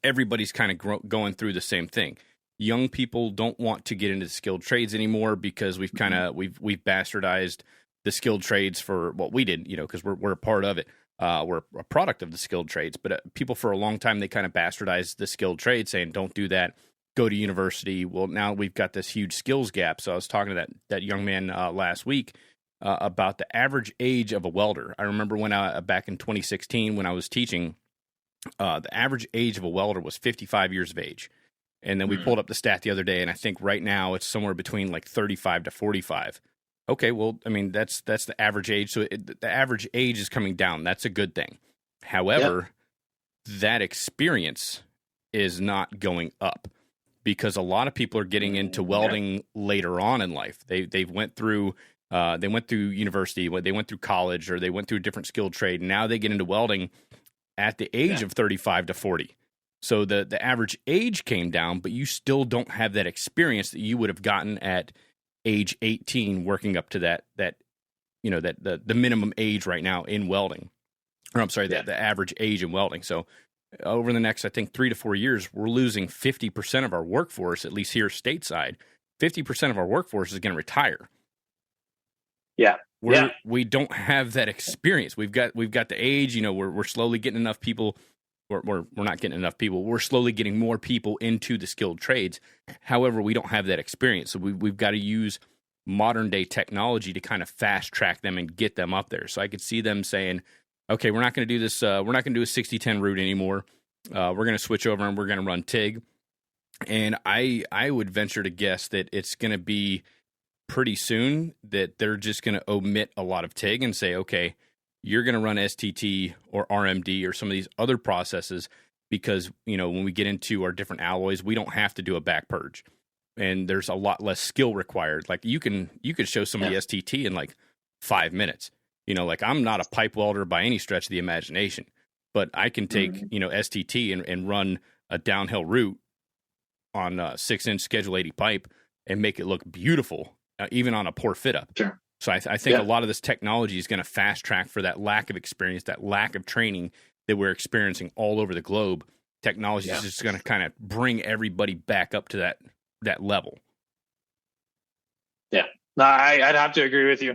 everybody's kind of going through the same thing. Young people don't want to get into skilled trades anymore because we've bastardized the skilled trades for what we did, because we're a part of it. We're a product of the skilled trades, but people for a long time, they kind of bastardized the skilled trade, saying, don't do that, go to university. Well, now we've got this huge skills gap. So I was talking to that young man last week about the average age of a welder. I remember when back in 2016, when I was teaching, the average age of a welder was 55 years of age. And then we pulled up the stat the other day, and I think right now it's somewhere between like 35 to 45. Okay, well, I mean, that's the average age. So the average age is coming down. That's a good thing. However, that experience is not going up, because a lot of people are getting into welding later on in life. They went through university, they went through college, or they went through a different skilled trade. And now they get into welding at the age of 35 to 40. So the average age came down, but you still don't have that experience that you would have gotten at age 18, working up to the minimum age right now in welding. Or I'm sorry, the average age in welding. So over the next, I think, 3 to 4 years, we're losing 50% of our workforce, at least here stateside. 50% of our workforce is going to retire.
Yeah.
We don't have that experience. We've got the age, we're slowly getting enough people we're not getting enough people. We're slowly getting more people into the skilled trades. However, we don't have that experience. So we've got to use modern day technology to kind of fast track them and get them up there. So I could see them saying, okay, we're not going to do this. We're not going to do a 60-10 route anymore. We're going to switch over and we're going to run TIG. And I would venture to guess that it's going to be pretty soon that they're just going to omit a lot of TIG and say, okay, you're going to run STT or RMD or some of these other processes because, when we get into our different alloys, we don't have to do a back purge. And there's a lot less skill required. Like you could show somebody STT in like 5 minutes. Like I'm not a pipe welder by any stretch of the imagination, but I can take, STT and run a downhill route on a 6-inch Schedule 80 pipe and make it look beautiful, even on a poor fit up.
Sure.
So I think a lot of this technology is going to fast track for that lack of experience, that lack of training that we're experiencing all over the globe. Technology is just going to kind of bring everybody back up to that level.
Yeah, no, I'd have to agree with you.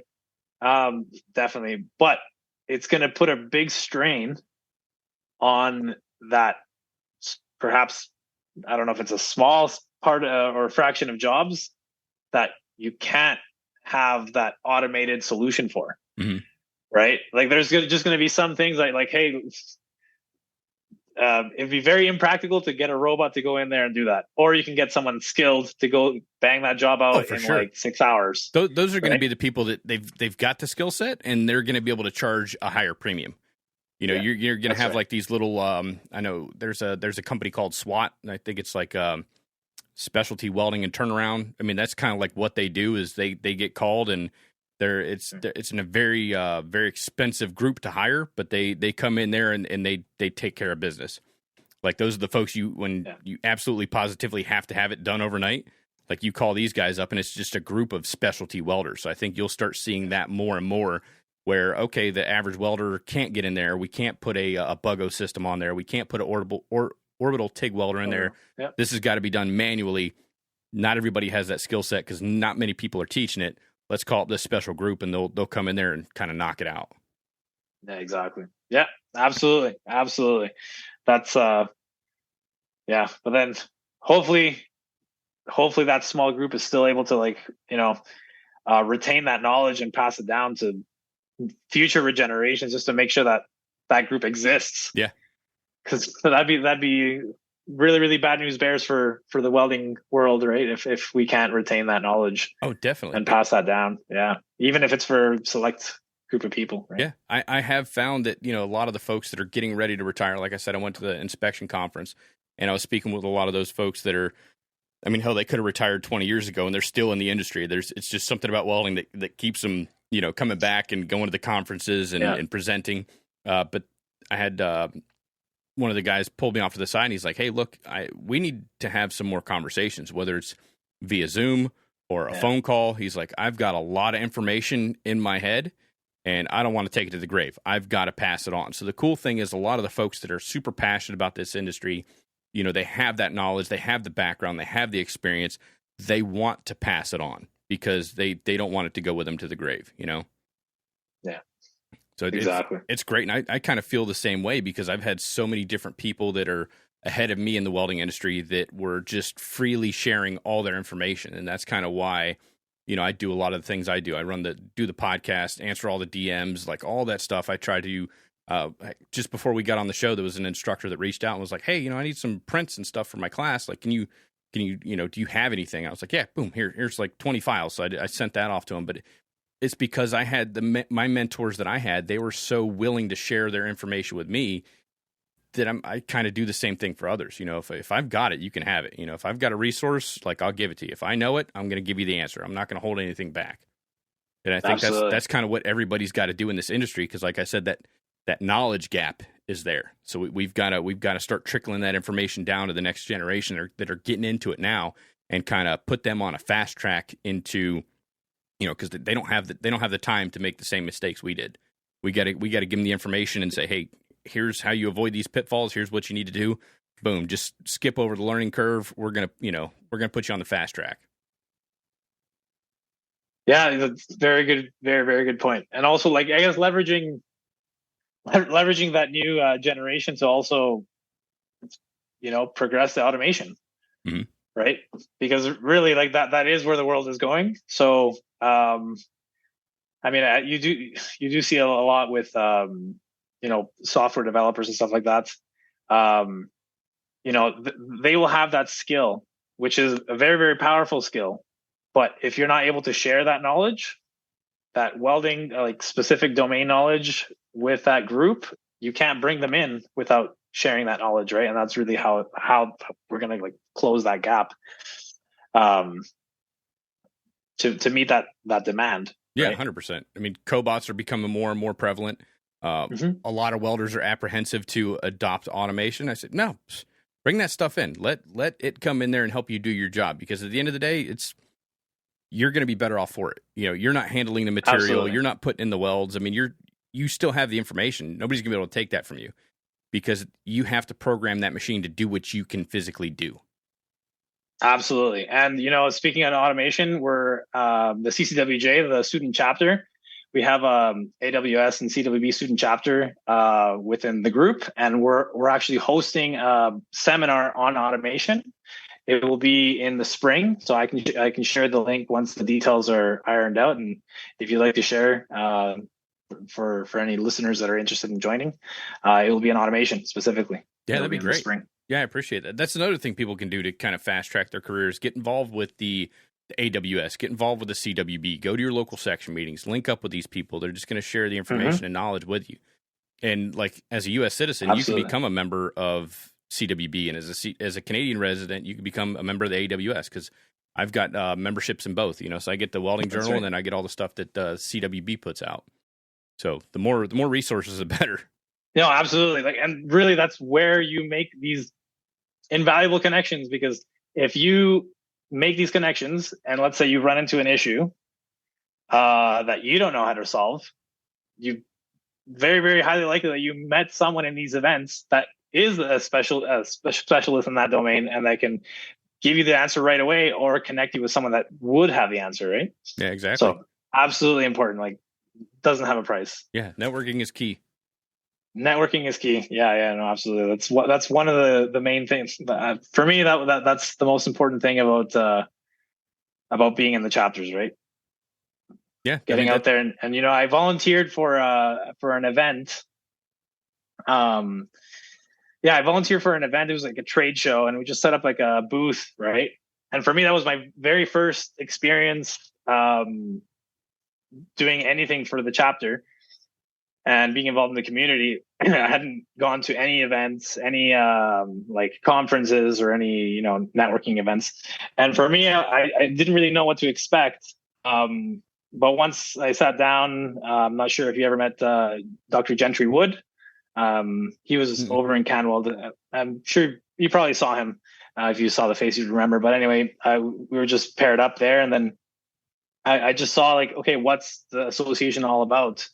Definitely. But it's going to put a big strain on that. Perhaps, I don't know if it's a small part or a fraction of jobs that you can't have that automated solution for, right? Like there's just going to be some things like, hey, it'd be very impractical to get a robot to go in there and do that. Or you can get someone skilled to go bang that job out in like 6 hours.
Those are going to be the people that they've got the skill set and they're going to be able to charge a higher premium. You're going to have like these little, I know there's a company called SWAT. And I think it's like specialty welding and turnaround. I mean, that's kind of like what they do is they get called and it's in a very, very expensive group to hire, but they come in there and they take care of business. Like those are the folks you absolutely positively have to have it done overnight. Like you call these guys up and it's just a group of specialty welders. So I think you'll start seeing that more and more where, okay, the average welder can't get in there. We can't put a BUGO system on there. We can't put an orbital TIG welder in there.
Yep.
This has got to be done manually. Not everybody has that skill set because not many people are teaching it. Let's call it this special group and they'll come in there and kind of knock it out.
Yeah, exactly. Yeah, absolutely. Absolutely. That's, but then hopefully that small group is still able to retain that knowledge and pass it down to future generations just to make sure that group exists.
Yeah.
Cause that'd be really, really bad news bears for the welding world, right? If we can't retain that knowledge.
Oh, definitely.
And pass that down. Yeah. Even if it's for a select group of people. Right?
Yeah. I have found that, a lot of the folks that are getting ready to retire, like I said, I went to the inspection conference and I was speaking with a lot of those folks that are, hell, they could have retired 20 years ago and they're still in the industry. It's just something about welding that keeps them, coming back and going to the conferences and presenting. But I had, one of the guys pulled me off to the side and he's like, hey, look, we need to have some more conversations, whether it's via Zoom or a phone call. He's like, I've got a lot of information in my head and I don't want to take it to the grave. I've got to pass it on. So the cool thing is a lot of the folks that are super passionate about this industry, they have that knowledge, they have the background, they have the experience. They want to pass it on because they don't want it to go with them to the grave, Yeah. So
exactly.
It's great. And I kind of feel the same way because I've had so many different people that are ahead of me in the welding industry that were just freely sharing all their information. And that's kind of why, I do a lot of the things I do. I do the podcast, answer all the DMs, like all that stuff. I try to, just before we got on the show, there was an instructor that reached out and was like, hey, I need some prints and stuff for my class. Like, can you, do you have anything? I was like, yeah, boom, here's like 20 files. So I sent that off to him, but it's because I had my mentors that I had, they were so willing to share their information with me that I kind of do the same thing for others. If I've got it, you can have it. If I've got a resource, like I'll give it to you. If I know it, I'm going to give you the answer. I'm not going to hold anything back. And I think that's kind of what everybody's got to do in this industry. Because like I said, that knowledge gap is there. So we've got to start trickling that information down to the next generation that are getting into it now and kind of put them on a fast track into, because they don't have the time to make the same mistakes we did. We got to give them the information and say, hey, here's how you avoid these pitfalls. Here's what you need to do. Boom, just skip over the learning curve. We're going to put you on the fast track.
Yeah, that's very good. Very, very good point. And also, I guess leveraging that new generation to also progress the automation,
Mm-hmm.
right? Because really, like that is where the world is going. So, you do see a lot with, software developers and stuff like that. They will have that skill, which is a very, very powerful skill. But if you're not able to share that knowledge, that welding, like specific domain knowledge with that group, you can't bring them in without sharing that knowledge, right? And that's really how we're going to like close that gap to meet that demand.
Yeah,
right?
100%. I mean, cobots are becoming more and more prevalent. A lot of welders are apprehensive to adopt automation. I said, no, bring that stuff in. Let it come in there and help you do your job, because at the end of the day, you're going to be better off for it. You're not handling the material.
Absolutely.
You're not putting in the welds. I mean, you still have the information. Nobody's going to be able to take that from you, because you have to program that machine to do what you can physically do.
Absolutely. And, speaking of automation, we're the CCWJ, the student chapter. We have AWS and CWB student chapter within the group, and we're actually hosting a seminar on automation. It will be in the spring, so I can share the link once the details are ironed out. And if you'd like to share for any listeners that are interested in joining, it will be in automation specifically.
Yeah, that'd be great.
Spring.
Yeah, I appreciate that. That's another thing people can do to kind of fast track their careers. Get involved with the AWS, get involved with the CWB, go to your local section meetings, link up with these people. They're just going to share the information and knowledge with you. And like as a U.S. citizen,
Absolutely.
You can become a member of CWB, and as a Canadian resident, you can become a member of the AWS, because I've got memberships in both. So I get the Welding Journal, and then I get all the stuff that CWB puts out. So the more resources, the better.
No, absolutely. And really, that's where you make these invaluable connections, because if you make these connections, and let's say you run into an issue that you don't know how to solve, you very, very highly likely that you met someone in these events that is a specialist in that domain, and that can give you the answer right away, or connect you with someone that would have the answer, right?
Yeah, exactly.
So absolutely important. Like, doesn't have a price.
Yeah, networking is key.
Networking is key. Yeah, no, absolutely. That's one of the main things for me. That's the most important thing about being in the chapters, right?
Yeah,
getting out there and I volunteered for an event. I volunteered for an event. It was like a trade show, and we just set up like a booth, right? And for me, that was my very first experience doing anything for the chapter and being involved in the community. I hadn't gone to any events, any like conferences or any networking events. And for me, I didn't really know what to expect. But once I sat down, I'm not sure if you ever met Dr. Gentry Wood. He was over in Canwell. I'm sure you probably saw him. If you saw the face, you'd remember. But anyway, we were just paired up there. And then I just saw like, okay, what's the association all about?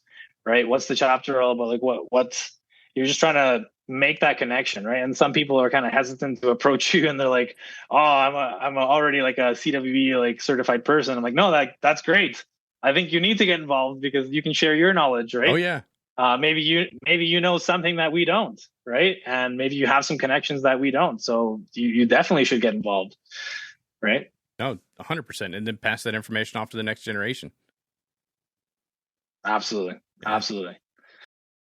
Right? What's the chapter all about? Like what's you're just trying to make that connection, right? And some people are kind of hesitant to approach you, and they're like, "Oh, I'm already like a CWB like certified person." I'm like, "No, that's great. I think you need to get involved because you can share your knowledge, right?"
Oh yeah.
Maybe you know something that we don't, right? And maybe you have some connections that we don't. So you definitely should get involved, right?
No, 100%, and then pass that information off to the next generation.
Absolutely.
Yeah.
Absolutely.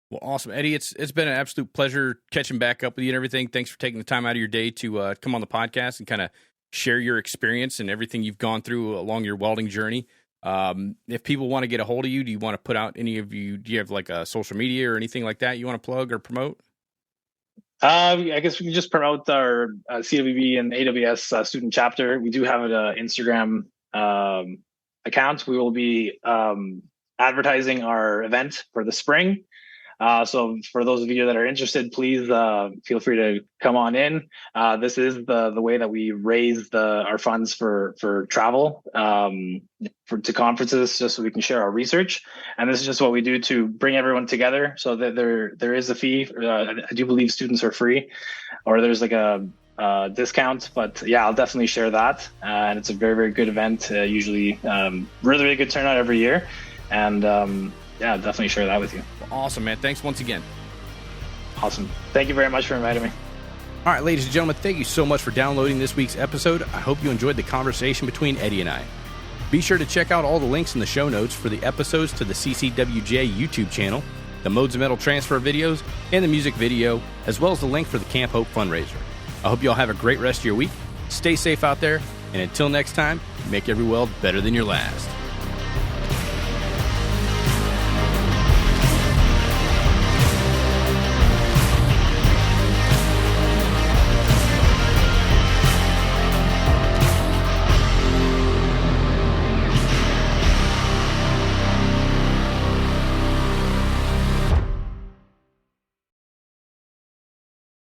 Well, awesome, Eddie. It's been an absolute pleasure catching back up with you and everything. Thanks for taking the time out of your day to come on the podcast and kind of share your experience and everything you've gone through along your welding journey. If people want to get a hold of you, do you want to put out do you have like a social media or anything like that you want to plug or promote?
I guess we can just promote our CWB and AWS student chapter. We do have an Instagram account. We will be advertising our event for the spring. So for those of you that are interested, please feel free to come on in. This is the way that we raise our funds for travel to conferences, just so we can share our research. And this is just what we do to bring everyone together. So that there is a fee. I do believe students are free, or there's like a discount. But yeah, I'll definitely share that. And it's a very, very good event. Usually, really, really good turnout every year. And yeah, definitely share that with you.
Awesome, man. Thanks once again.
Awesome. Thank you very much for inviting me.
All right, ladies and gentlemen, thank you so much for downloading this week's episode. I hope you enjoyed the conversation between Eddie and I. Be sure to check out all the links in the show notes for the episodes to the CCWJ YouTube channel, the Modes of Metal transfer videos, and the music video, as well as the link for the Camp Hope fundraiser. I hope you all have a great rest of your week. Stay safe out there, and until next time, make every weld better than your last.